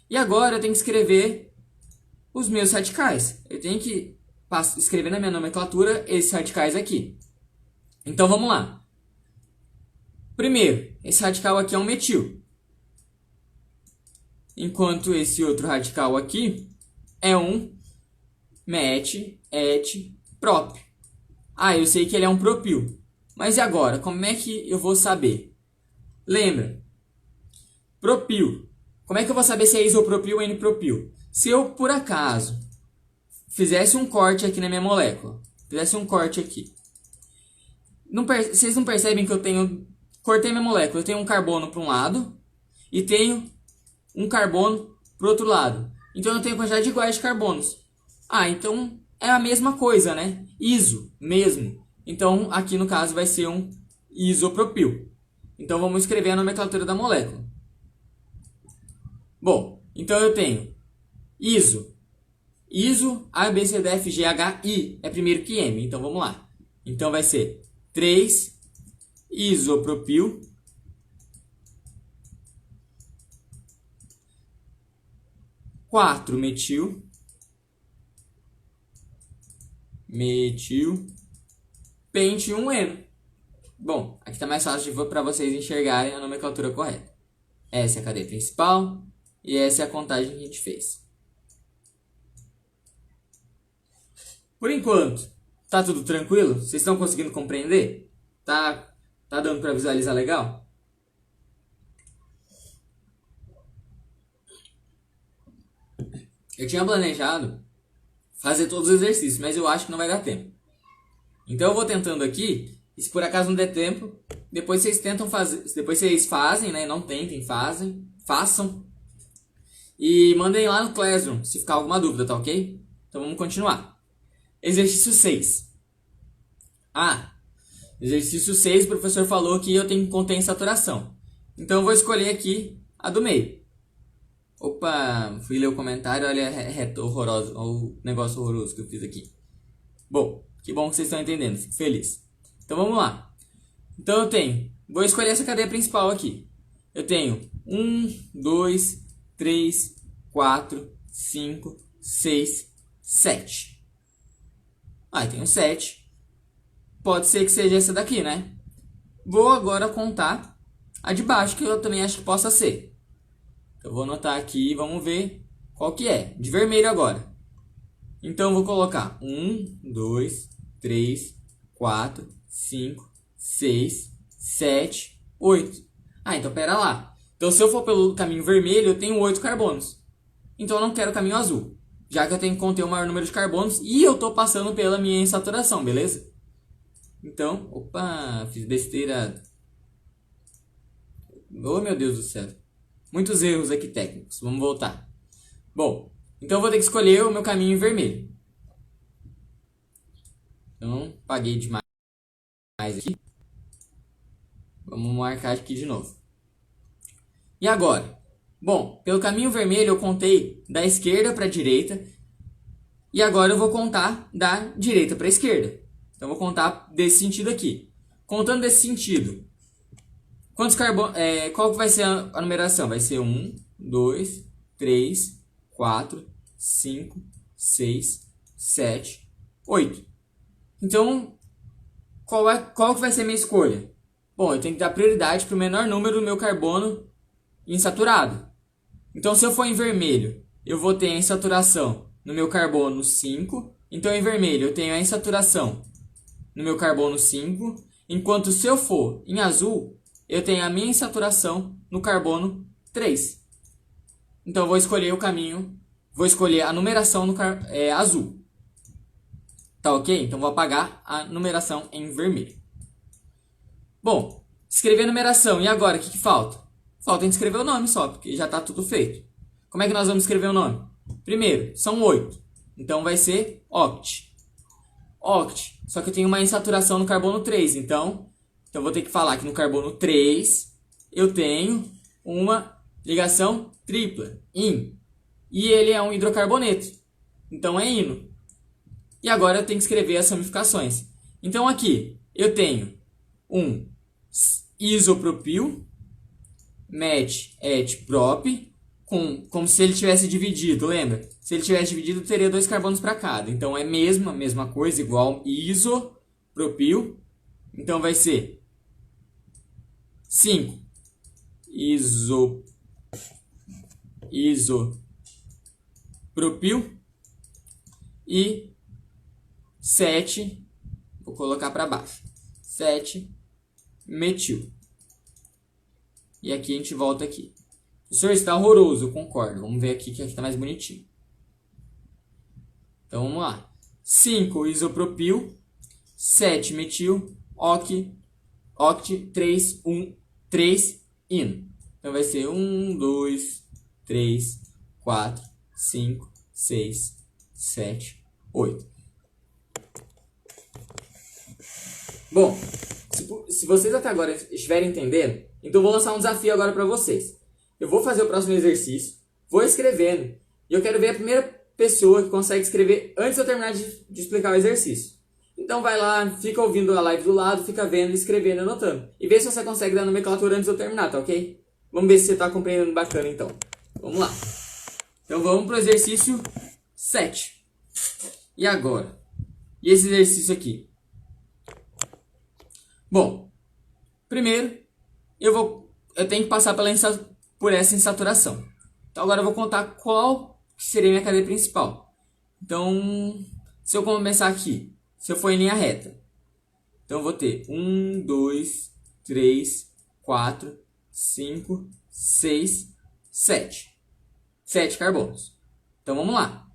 E agora eu tenho que escrever os meus radicais. Eu tenho que escrever na minha nomenclatura esses radicais aqui. Então vamos lá. Primeiro, esse radical aqui é um metil. Enquanto esse outro radical aqui é um met, et, prop. Ah, eu sei que ele é um propil. Mas e agora? Como é que eu vou saber? Lembra? Propil. Como é que eu vou saber se é isopropil ou N-propil? Se eu, por acaso, fizesse um corte aqui na minha molécula. Fizesse um corte aqui. Vocês não percebem que eu cortei minha molécula. Eu tenho um carbono para um lado e tenho um carbono para o outro lado. Então eu tenho quantidade iguais de carbonos. Ah, então é a mesma coisa, né? Iso, mesmo. Então aqui no caso vai ser um isopropil. Então vamos escrever a nomenclatura da molécula. Bom, então eu tenho iso. Iso, A, B, C, D, F, G, H, I. É primeiro que M. Então vamos lá. Então vai ser 3 isopropil, 4 metil, pente 1N. Bom, aqui está mais fácil para vocês enxergarem a nomenclatura correta. Essa é a cadeia principal e essa é a contagem que a gente fez. Por enquanto, tá tudo tranquilo? Vocês estão conseguindo compreender? Tá dando para visualizar legal? Eu tinha planejado fazer todos os exercícios, mas eu acho que não vai dar tempo. Então eu vou tentando aqui, e se por acaso não der tempo, depois vocês tentam fazer, depois vocês fazem, né? Não tentem, façam. E mandem lá no Classroom, se ficar alguma dúvida, tá ok? Então vamos continuar. Exercício 6. Exercício 6, o professor falou que eu tenho que conter saturação. Então eu vou escolher aqui a do meio. Opa, fui ler o comentário, olha a reta horrorosa, olha o negócio horroroso que eu fiz aqui. Bom, que bom que vocês estão entendendo, fico feliz. Então vamos lá. Então vou escolher essa cadeia principal aqui. Eu tenho 1, 2, 3, 4, 5, 6, 7. Aí tenho 7. Pode ser que seja essa daqui, né? Vou agora contar a de baixo, que eu também acho que possa ser. Eu vou anotar aqui e vamos ver qual que é. De vermelho agora. Então, eu vou colocar 1, 2, 3, 4, 5, 6, 7, 8. Então pera lá. Então, se eu for pelo caminho vermelho, eu tenho 8 carbonos. Então, eu não quero o caminho azul. Já que eu tenho que conter o maior número de carbonos e eu estou passando pela minha insaturação, beleza? Então, opa, fiz besteira. Oh, meu Deus do céu. Muitos erros aqui técnicos. Vamos voltar. Bom, então eu vou ter que escolher o meu caminho em vermelho. Então, paguei demais aqui. Vamos marcar aqui de novo. E agora? Bom, pelo caminho vermelho eu contei da esquerda para a direita. E agora eu vou contar da direita para a esquerda. Então, eu vou contar desse sentido aqui. Contando desse sentido, quantos carbonos? Qual que vai ser a numeração? Vai ser 1, 2, 3, 4, 5, 6, 7, 8. Então, qual que vai ser a minha escolha? Bom, eu tenho que dar prioridade para o menor número do meu carbono insaturado. Então, se eu for em vermelho, eu vou ter a insaturação no meu carbono 5. Então, em vermelho, eu tenho a insaturação no meu carbono 5. Enquanto se eu for em azul, eu tenho a minha insaturação no carbono 3. Então, eu vou escolher o caminho, vou escolher a numeração no azul. Tá ok? Então, vou apagar a numeração em vermelho. Bom, escrever a numeração. E agora, o que falta? Falta a gente escrever o nome só, porque já está tudo feito. Como é que nós vamos escrever o nome? Primeiro, são 8. Então, vai ser oct. Oct. Só que eu tenho uma insaturação no carbono 3. Então eu vou ter que falar que no carbono 3 eu tenho uma ligação tripla, in. E ele é um hidrocarboneto. Então é ino. E agora eu tenho que escrever as ramificações. Então aqui eu tenho um isopropil, met, et, prop, como se ele tivesse dividido, lembra? Se ele tivesse dividido, teria 2 carbonos para cada. Então é a mesma coisa, igual isopropil. Então vai ser 5 isopropil e 7, vou colocar para baixo, 7 metil. E aqui a gente volta aqui. Professor, está horroroso, eu concordo. Vamos ver aqui que aqui está mais bonitinho. Então vamos lá. 5 isopropil, 7 metil, oct, 3, 1, 3, ino. Então vai ser 1, 2, 3, 4, 5, 6, 7, 8. Bom, se vocês até agora estiverem entendendo, então eu vou lançar um desafio agora para vocês. Eu vou fazer o próximo exercício, vou escrevendo, e eu quero ver a primeira pessoa que consegue escrever antes de eu terminar de explicar o exercício. Então vai lá, fica ouvindo a live do lado, fica vendo, escrevendo, anotando. E vê se você consegue dar a nomenclatura antes de eu terminar, tá ok? Vamos ver se você está compreendendo bacana então. Vamos lá. Então vamos para o exercício 7. E agora? E esse exercício aqui? Bom, primeiro eu tenho que passar por essa insaturação. Então agora eu vou contar qual seria a minha cadeia principal. Então, Se eu começar aqui, se eu for em linha reta, então eu vou ter 1, 2, 3, 4, 5, 6, 7. 7 carbonos. Então vamos lá.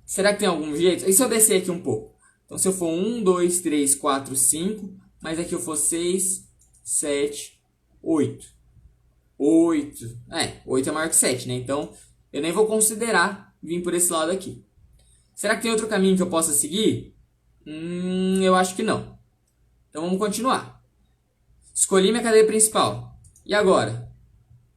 Será que tem algum jeito? E se eu descer aqui um pouco? Então se eu for 1, 2, 3, 4, 5, mas aqui eu for 6, 7, 8. 8. 8 é maior que 7, né? Então eu nem vou considerar vir por esse lado aqui. Será que tem outro caminho que eu possa seguir? Eu acho que não. Então vamos continuar. Escolhi minha cadeia principal. E agora?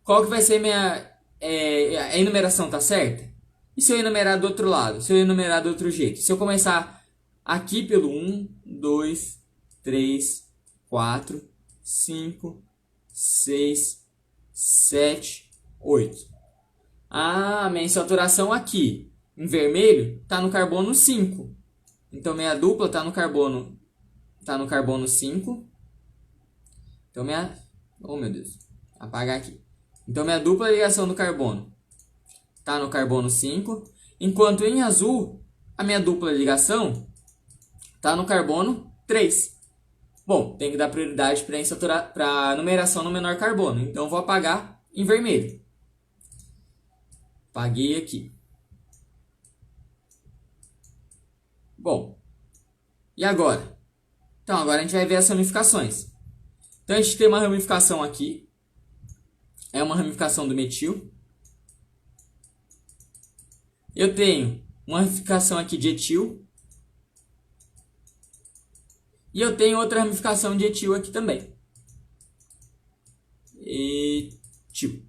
Qual que vai ser a enumeração, tá certa? E se eu enumerar do outro lado? Se eu enumerar do outro jeito? Se eu começar aqui pelo 1, 2, 3, 4, 5, 6, 7, 8. Minha insaturação aqui, em vermelho, está no carbono 5. Então, minha dupla está no carbono 5. Então, oh, meu Deus. Apagar aqui. Então, minha dupla ligação do carbono está no carbono 5. Enquanto em azul, a minha dupla ligação está no carbono 3. Bom, tem que dar prioridade para a numeração no menor carbono. Então, vou apagar em vermelho. Apaguei aqui. Bom, e agora? Então, agora a gente vai ver as ramificações. Então, a gente tem uma ramificação aqui. É uma ramificação do metil. Eu tenho uma ramificação aqui de etil. E eu tenho outra ramificação de etil aqui também. Etil.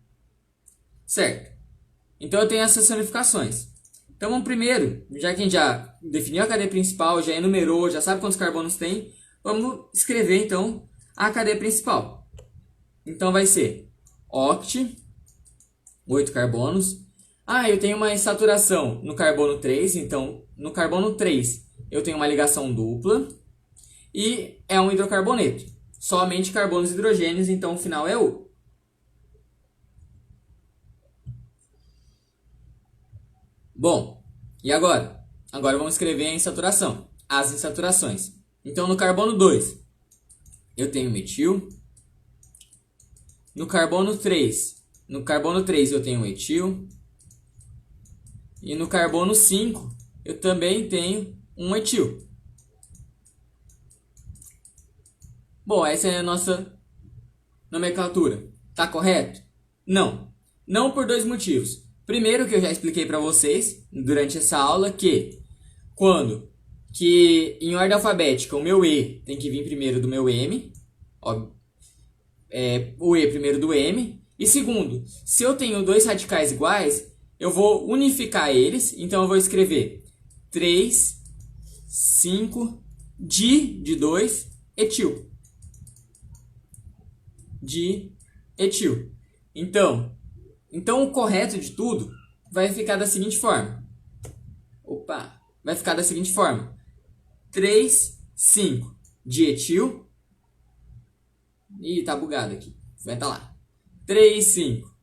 Certo. Então eu tenho essas ramificações. Então vamos primeiro, já que a gente já definiu a cadeia principal, já enumerou, já sabe quantos carbonos tem, vamos escrever então a cadeia principal. Então vai ser oct, 8 carbonos. Eu tenho uma insaturação no carbono 3, então no carbono 3 eu tenho uma ligação dupla e é um hidrocarboneto. Somente carbonos e hidrogênios, então o final é O. Bom, e agora? Agora vamos escrever a insaturação, as insaturações. Então no carbono 2 eu tenho metil. No carbono 3 eu tenho etil. E no carbono 5 eu também tenho um etil. Bom, essa é a nossa nomenclatura. Tá correto? Não. Não por dois motivos. Primeiro, que eu já expliquei para vocês durante essa aula, que em ordem alfabética o meu E tem que vir primeiro do meu M, o E primeiro do M. E segundo, se eu tenho dois radicais iguais, eu vou unificar eles, então eu vou escrever 3, 5, de 2, etil. De etil. Então o correto de tudo vai ficar da seguinte forma. Vai ficar da seguinte forma. 3, 5 de etil. Ih, tá bugado aqui. Vai estar lá. 3, 5.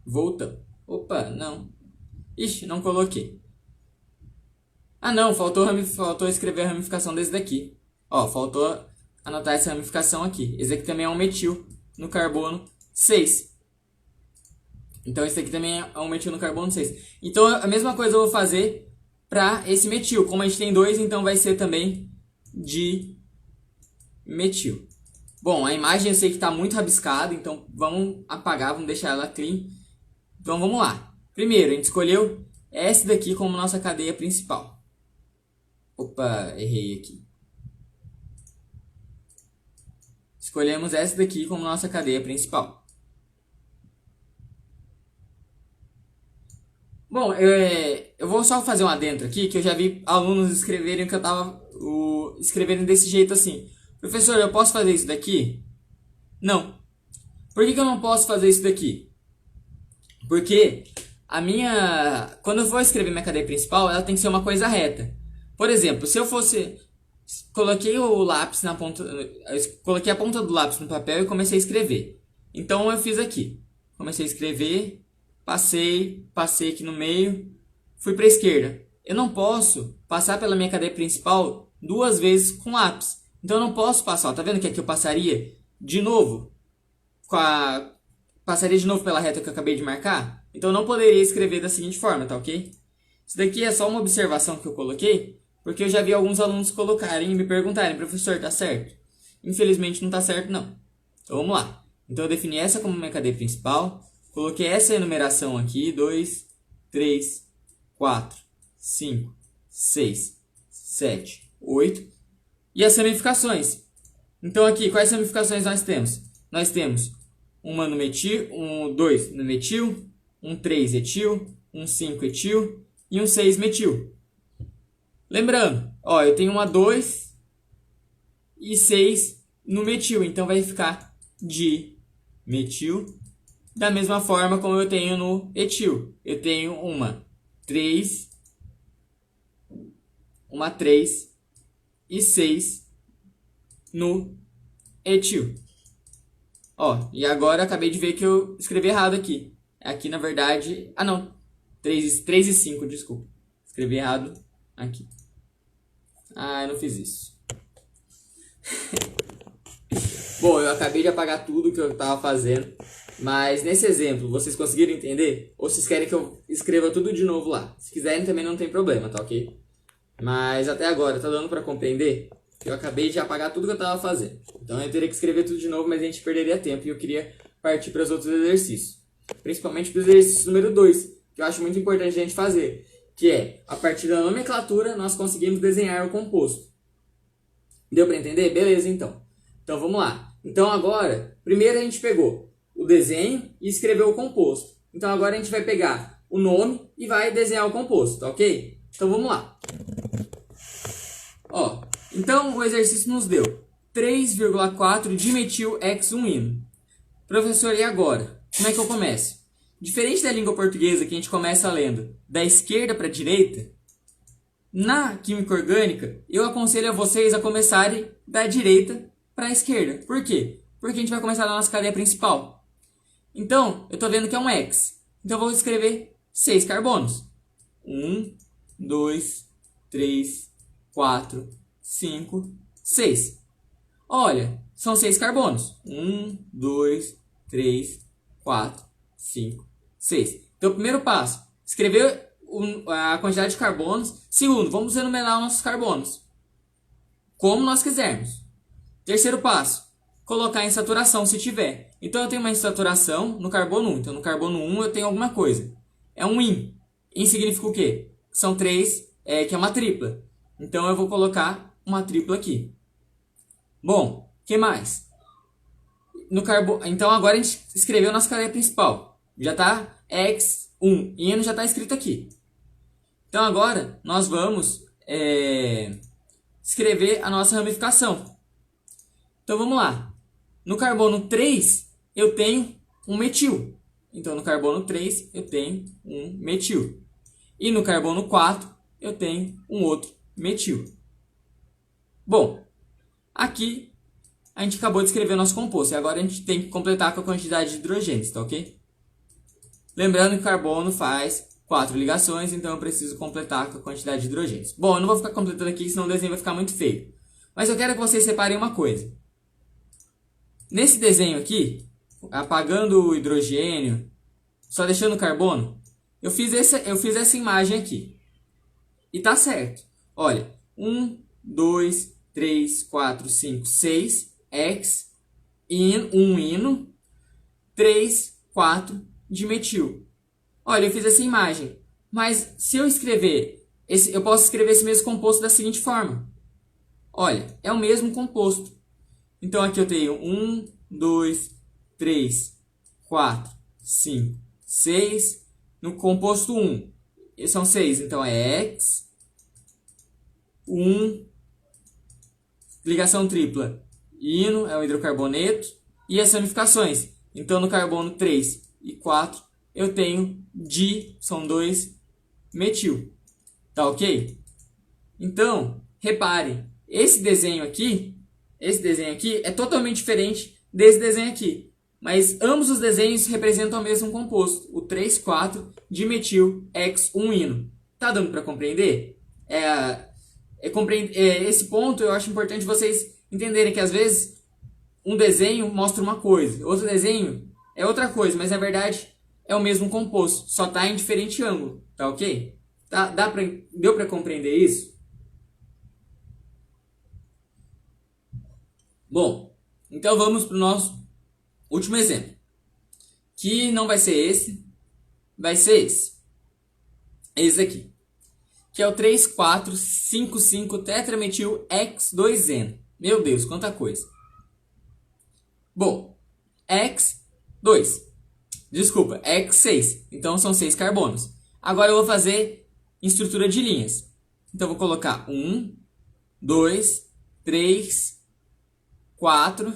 Voltando. Não. Ixi, não coloquei. Não, faltou escrever a ramificação desse daqui. Faltou anotar essa ramificação aqui. Esse aqui também é um metil no carbono 6. Então esse aqui também é um metil no carbono 6. Então a mesma coisa eu vou fazer para esse metil. Como a gente tem dois, então vai ser também de metil. Bom, a imagem eu sei que está muito rabiscada, então vamos apagar, vamos deixar ela clean. Então vamos lá. Primeiro, a gente escolheu essa daqui como nossa cadeia principal. Errei aqui. Escolhemos essa daqui como nossa cadeia principal. Bom, eu vou só fazer um adentro aqui, que eu já vi alunos escreverem que eu tava escrevendo desse jeito assim. Professor, eu posso fazer isso daqui? Não. Por que eu não posso fazer isso daqui? Porque quando eu for escrever minha cadeia principal, ela tem que ser uma coisa reta. Por exemplo, se eu fosse... Coloquei o lápis na ponta... Coloquei a ponta do lápis no papel e comecei a escrever. Então eu fiz aqui. Comecei a escrever, passei aqui no meio, fui para a esquerda. Eu não posso passar pela minha cadeia principal 2 vezes com lápis. Então eu não posso passar, ó, tá vendo que aqui eu passaria de novo passaria de novo pela reta que eu acabei de marcar? Então eu não poderia escrever da seguinte forma, tá ok? Isso daqui é só uma observação que eu coloquei, porque eu já vi alguns alunos colocarem e me perguntarem, professor, tá certo? Infelizmente não tá certo não. Então vamos lá. Então eu defini essa como minha cadeia principal, coloquei essa enumeração aqui, 2, 3, 4, 5, 6, 7, 8, e as ramificações. Então aqui, quais ramificações nós temos? Nós temos uma no metil, 2 no metil, 3 etil, 5 etil e 6 metil. Lembrando, ó, eu tenho uma 2 e 6 no metil, então vai ficar dimetil. Da mesma forma como eu tenho no etil. Eu tenho uma 3 e 6 no etil. Ó, e agora acabei de ver que eu escrevi errado aqui. Aqui, na verdade... Ah, não. 3 e 5, desculpa. Escrevi errado aqui. Ah, eu não fiz isso. Bom, eu acabei de apagar tudo que eu estava fazendo. Mas nesse exemplo, vocês conseguiram entender? Ou vocês querem que eu escreva tudo de novo lá? Se quiserem também não tem problema, tá ok? Mas até agora, tá dando para compreender? Eu acabei de apagar tudo que eu estava fazendo. Então eu teria que escrever tudo de novo, mas a gente perderia tempo. E eu queria partir para os outros exercícios. Principalmente para o exercício número 2, que eu acho muito importante a gente fazer. Que é, a partir da nomenclatura, nós conseguimos desenhar o composto. Deu para entender? Beleza, então. Então vamos lá. Então agora, primeiro a gente pegou o desenho e escreveu o composto. Então agora a gente vai pegar o nome e vai desenhar o composto, tá ok? Então vamos lá. Ó, então o exercício nos deu 3,4 dimetil-X1-ino. Professor, e agora? Como é que eu começo? Diferente da língua portuguesa, que a gente começa lendo da esquerda para a direita, na química orgânica, eu aconselho a vocês a começarem da direita para a esquerda. Por quê? Porque a gente vai começar na nossa cadeia principal. Então, eu estou vendo que é um X. Então, eu vou escrever 6 carbonos. 1, 2, 3, 4, 5, 6. Olha, são 6 carbonos. 1, 2, 3, 4, 5, 6. Então, primeiro passo, escrever a quantidade de carbonos. Segundo, vamos enumerar os nossos carbonos, como nós quisermos. Terceiro passo, colocar em saturação se tiver. Então, eu tenho uma saturação no carbono 1. Então, no carbono 1 eu tenho alguma coisa. É um IN. IN significa o quê? São 3, que é uma tripla. Então, eu vou colocar uma tripla aqui. Bom, o que mais? Então, agora a gente escreveu nossa cadeia principal. Já está X1. IN já está escrito aqui. Então, agora, nós vamos escrever a nossa ramificação. Então, vamos lá. No carbono 3, eu tenho um metil. Então, no carbono 3, eu tenho um metil. E no carbono 4, eu tenho um outro metil. Bom, aqui a gente acabou de escrever o nosso composto. E agora a gente tem que completar com a quantidade de hidrogênios, tá ok? Lembrando que o carbono faz 4 ligações, então eu preciso completar com a quantidade de hidrogênios. Bom, eu não vou ficar completando aqui, senão o desenho vai ficar muito feio. Mas eu quero que vocês separem uma coisa. Nesse desenho aqui, apagando o hidrogênio, só deixando o carbono, eu fiz essa imagem aqui. E tá certo. Olha, 1, 2, 3, 4, 5, 6, X, um ino, 3, 4, dimetil. Olha, eu fiz essa imagem. Mas se eu escrever, eu posso escrever esse mesmo composto da seguinte forma. Olha, é o mesmo composto. Então aqui eu tenho 1, 2, 3, 4, 5, 6. No composto 1, são 6, então é X, 1, ligação tripla, ino, é o hidrocarboneto, e as ramificações. Então no carbono 3 e 4, eu tenho são 2 metil. Tá ok? Então, repare, esse desenho aqui é totalmente diferente desse desenho aqui. Mas ambos os desenhos representam o mesmo composto, o 3,4 dimetil X1-ino. Tá dando para compreender? Esse ponto eu acho importante vocês entenderem que às vezes um desenho mostra uma coisa, outro desenho é outra coisa, mas na verdade é o mesmo composto, só tá em diferente ângulo, tá ok? Deu para compreender isso? Bom, então vamos para o nosso último exemplo, que não vai ser esse, vai ser esse aqui, que é o 3,4,5,5-tetrametil-X2N. Meu Deus, quanta coisa. Bom, X2, desculpa, X6, então são 6 carbonos. Agora eu vou fazer em estrutura de linhas. Então eu vou colocar 1, 2, 3, 4,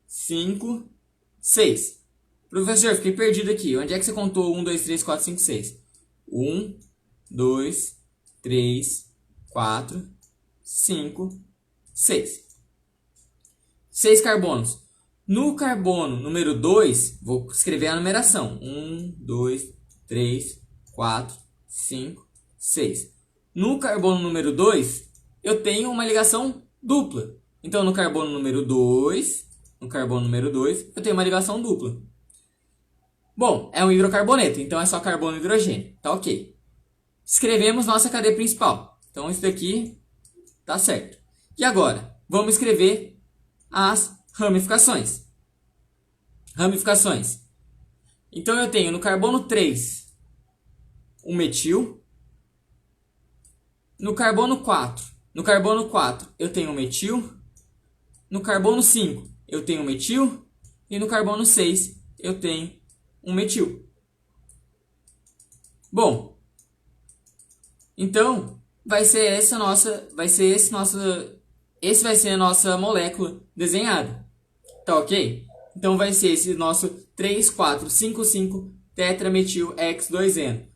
5, 6. Professor, fiquei perdido aqui. Onde é que você contou 1, 2, 3, 4, 5, 6? 1, 2, 3, 4, 5, 6. 6 carbonos. No carbono número 2, vou escrever a numeração. 1, 2, 3, 4, 5, 6. No carbono número 2, eu tenho uma ligação dupla. Então, no carbono número 2, eu tenho uma ligação dupla. Bom, é um hidrocarboneto, então é só carbono e hidrogênio. Tá ok. Escrevemos nossa cadeia principal. Então, isso daqui tá certo. E agora, vamos escrever as ramificações. Então, eu tenho no carbono 3 um metil. No carbono 4 eu tenho um metil. No carbono 5 eu tenho um metil. E no carbono 6 eu tenho um metil. Bom, então esse vai ser a nossa molécula desenhada. Tá ok? Então vai ser esse nosso 3,4,5,5-tetrametil-X2N.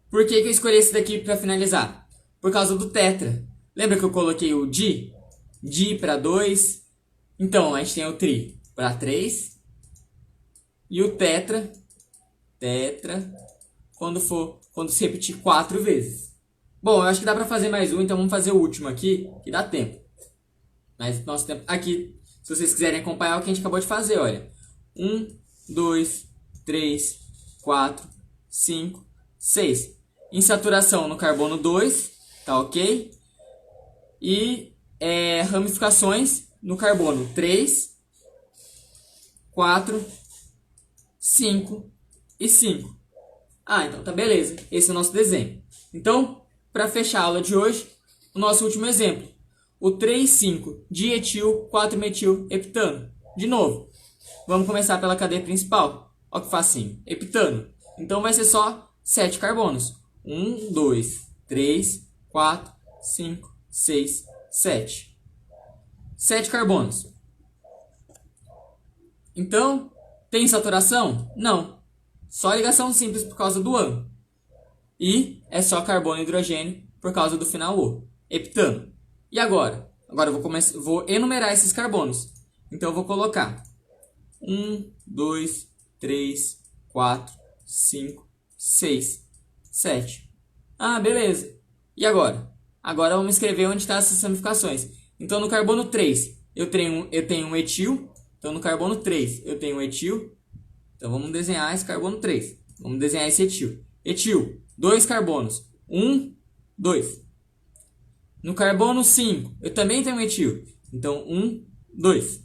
Por que eu escolhi esse daqui para finalizar? Por causa do tetra. Lembra que eu coloquei o di? Di para 2. Então, a gente tem o tri para 3. E o tetra, quando se repetir 4 vezes. Bom, eu acho que dá para fazer mais um, então vamos fazer o último aqui, que dá tempo. Mas nosso tempo aqui, se vocês quiserem acompanhar o que a gente acabou de fazer, olha. 1, 2, 3, 4, 5, 6. Insaturação no carbono 2, tá ok? E ramificações no carbono 3, 4, 5 e 5. Então tá beleza. Esse é o nosso desenho. Então, para fechar a aula de hoje, o nosso último exemplo. O 3,5-dietil-4-metil-heptano. De novo, vamos começar pela cadeia principal. Olha que facinho. Heptano. Então vai ser só 7 carbonos. 1, 2, 3, 4, 5, 6, 7. 7 carbonos. Então, tem saturação? Não. Só ligação simples por causa do ânon. E é só carbono e hidrogênio por causa do final O. Heptano. E agora? Agora eu vou enumerar esses carbonos. Então eu vou colocar 1, 2, 3, 4, 5, 6, 7. Beleza. E agora? Agora vamos escrever onde estão essas ramificações. Então no carbono 3 eu tenho um etil. Então no carbono 3 eu tenho um etil. Então vamos desenhar esse carbono 3. Vamos desenhar esse etil. Etil, 2 carbonos. 1, 2. No carbono 5 eu também tenho um etil. Então 1, 2.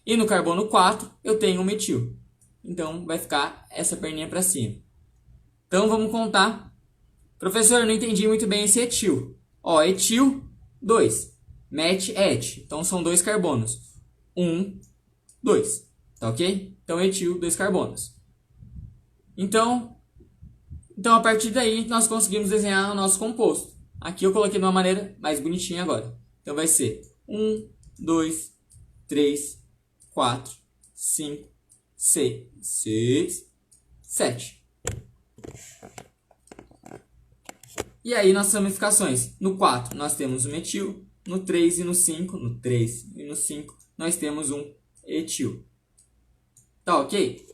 E no carbono 4 eu tenho um metil. Então vai ficar essa perninha para cima. Então vamos contar. Professor, eu não entendi muito bem esse etil. Etil, 2. Met, et. Então são 2 carbonos. 1, 2. Tá ok? Então etil, 2 carbonos. Então a partir daí nós conseguimos desenhar o nosso composto. Aqui eu coloquei de uma maneira mais bonitinha agora. Então vai ser 1, 2, 3, 4, 5, 6, 7. E aí nossas ramificações. No 4 nós temos um metil. No 3 e no 5, nós temos um etil. Tá ok?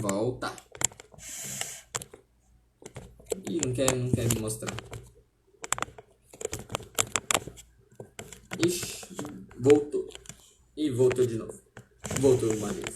Volta. Ih, não quer me mostrar. Ixi, voltou. E voltou de novo. Voltou uma vez.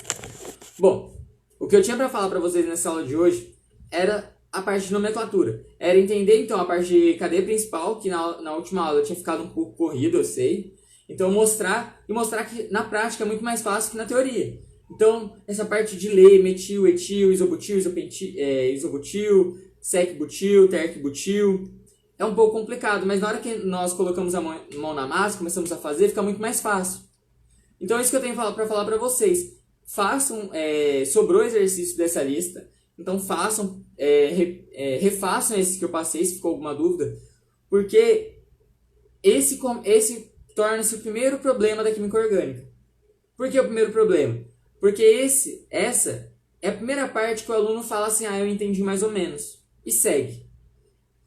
Bom, o que eu tinha para falar para vocês nessa aula de hoje era a parte de nomenclatura. Era entender, então, a parte de cadeia principal, que na última aula eu tinha ficado um pouco corrido, eu sei. Então, mostrar que na prática é muito mais fácil que na teoria. Então, essa parte de ler, metil, etil, isobutil, isobutil, sec-butil, terc-butil, é um pouco complicado, mas na hora que nós colocamos a mão na massa, começamos a fazer, fica muito mais fácil. Então, é isso que eu tenho para falar para vocês. Façam, sobrou exercício dessa lista, então façam, refaçam esse que eu passei, se ficou alguma dúvida, porque esse torna-se o primeiro problema da química orgânica. Por que o primeiro problema? Porque essa é a primeira parte que o aluno fala assim, eu entendi mais ou menos, e segue.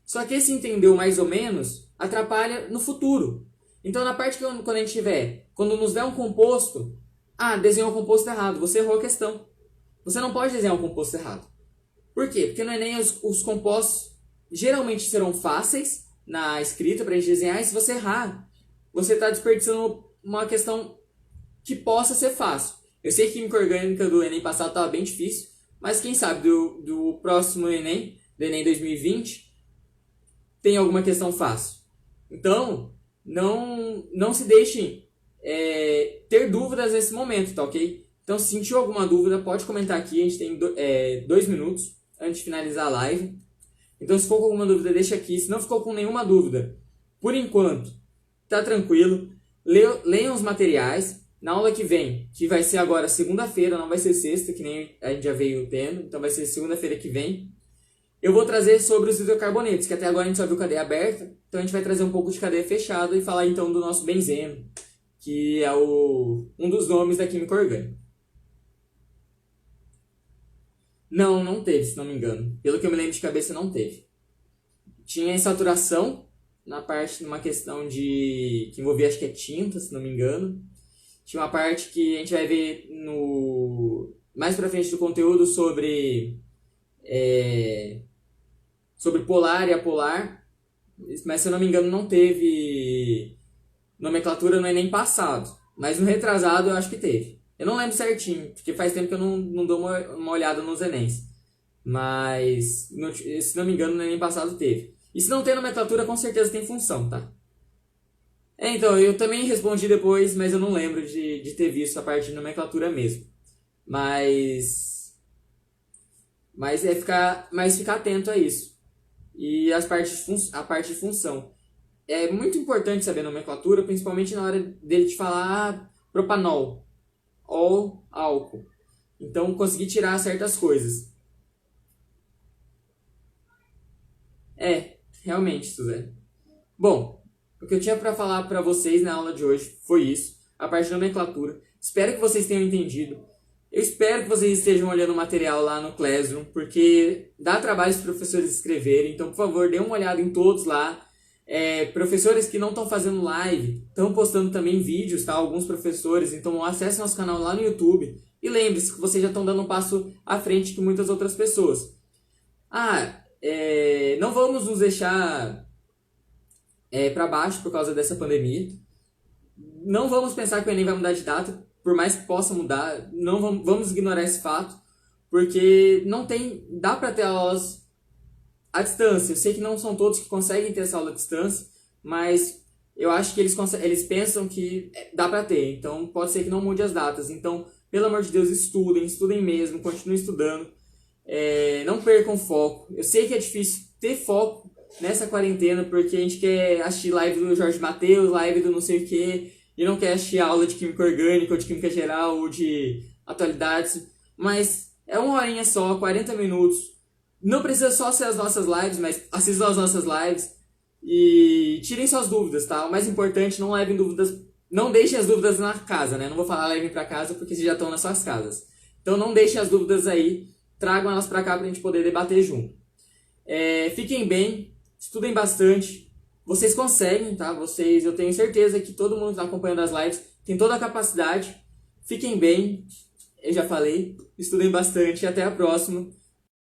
Só que esse entendeu mais ou menos atrapalha no futuro. Então, na parte que quando a gente quando nos der um composto, desenhou o composto errado, você errou a questão. Você não pode desenhar um composto errado. Por quê? Porque no Enem os compostos geralmente serão fáceis na escrita para a gente desenhar, e se você errar, você está desperdiçando uma questão que possa ser fácil. Eu sei que química orgânica do Enem passado estava bem difícil, mas quem sabe do próximo Enem, do Enem 2020, tem alguma questão fácil. Então, não se deixem ter dúvidas nesse momento, tá ok? Então, se sentiu alguma dúvida, pode comentar aqui. A gente tem 2 minutos antes de finalizar a live. Então, se for com alguma dúvida, deixa aqui. Se não ficou com nenhuma dúvida, por enquanto, tá tranquilo. Leiam os materiais. Na aula que vem, que vai ser agora segunda-feira, não vai ser sexta, que nem a gente já veio tendo. Então, vai ser segunda-feira que vem. Eu vou trazer sobre os hidrocarbonetos, que até agora a gente só viu cadeia aberta. Então, a gente vai trazer um pouco de cadeia fechada e falar, então, do nosso benzeno, que é um dos nomes da química orgânica. Não teve, se não me engano. Pelo que eu me lembro de cabeça, não teve. Tinha insaturação na parte, numa questão que envolvia, acho que é tinta, se não me engano. Tinha uma parte que a gente vai ver mais pra frente do conteúdo sobre polar e apolar. Mas, se eu não me engano, não teve nomenclatura no Enem passado. Mas no retrasado eu acho que teve. Eu não lembro certinho, porque faz tempo que eu não dou uma olhada nos Enems. Mas, se não me engano, no Enem passado teve. E se não tem nomenclatura, com certeza tem função, tá? Então, eu também respondi depois, mas eu não lembro de ter visto a parte de nomenclatura mesmo. Mas ficar atento a isso. E a parte de função. É muito importante saber a nomenclatura, principalmente na hora dele te falar propanol ou álcool. Então, conseguir tirar certas coisas. Realmente, Suzane. Bom, o que eu tinha para falar para vocês na aula de hoje foi isso, a parte de nomenclatura. Espero que vocês tenham entendido. Eu espero que vocês estejam olhando o material lá no Classroom, porque dá trabalho os professores escreverem. Então, por favor, dê uma olhada em todos lá. Professores que não estão fazendo live, estão postando também vídeos, tá? Alguns professores, então acesse nosso canal lá no YouTube. E lembre-se que vocês já estão dando um passo à frente que muitas outras pessoas. Não vamos nos deixar para baixo por causa dessa pandemia. Não vamos pensar que o Enem vai mudar de data, por mais que possa mudar. Não vamos ignorar esse fato, porque dá para ter aulas à distância. Eu sei que não são todos que conseguem ter essa aula à distância, mas eu acho que eles pensam que dá para ter. Então, pode ser que não mude as datas. Então, pelo amor de Deus, estudem mesmo, continuem estudando. Não percam foco. Eu sei que é difícil ter foco nessa quarentena, porque a gente quer assistir live do Jorge Mateus, live do não sei o que, e não quer assistir aula de química orgânica, ou de química geral, ou de atualidades. Mas é uma horinha só, 40 minutos. Não precisa só ser as nossas lives, mas assistam as nossas lives e tirem suas dúvidas, tá? O mais importante, não deixem as dúvidas na casa, né? Não vou falar levem pra casa porque vocês já estão nas suas casas. Então não deixem as dúvidas aí, tragam elas pra cá pra gente poder debater junto. Fiquem bem, estudem bastante. Vocês conseguem, tá? Eu tenho certeza que todo mundo que está acompanhando as lives tem toda a capacidade. Fiquem bem, eu já falei, estudem bastante e até a próxima.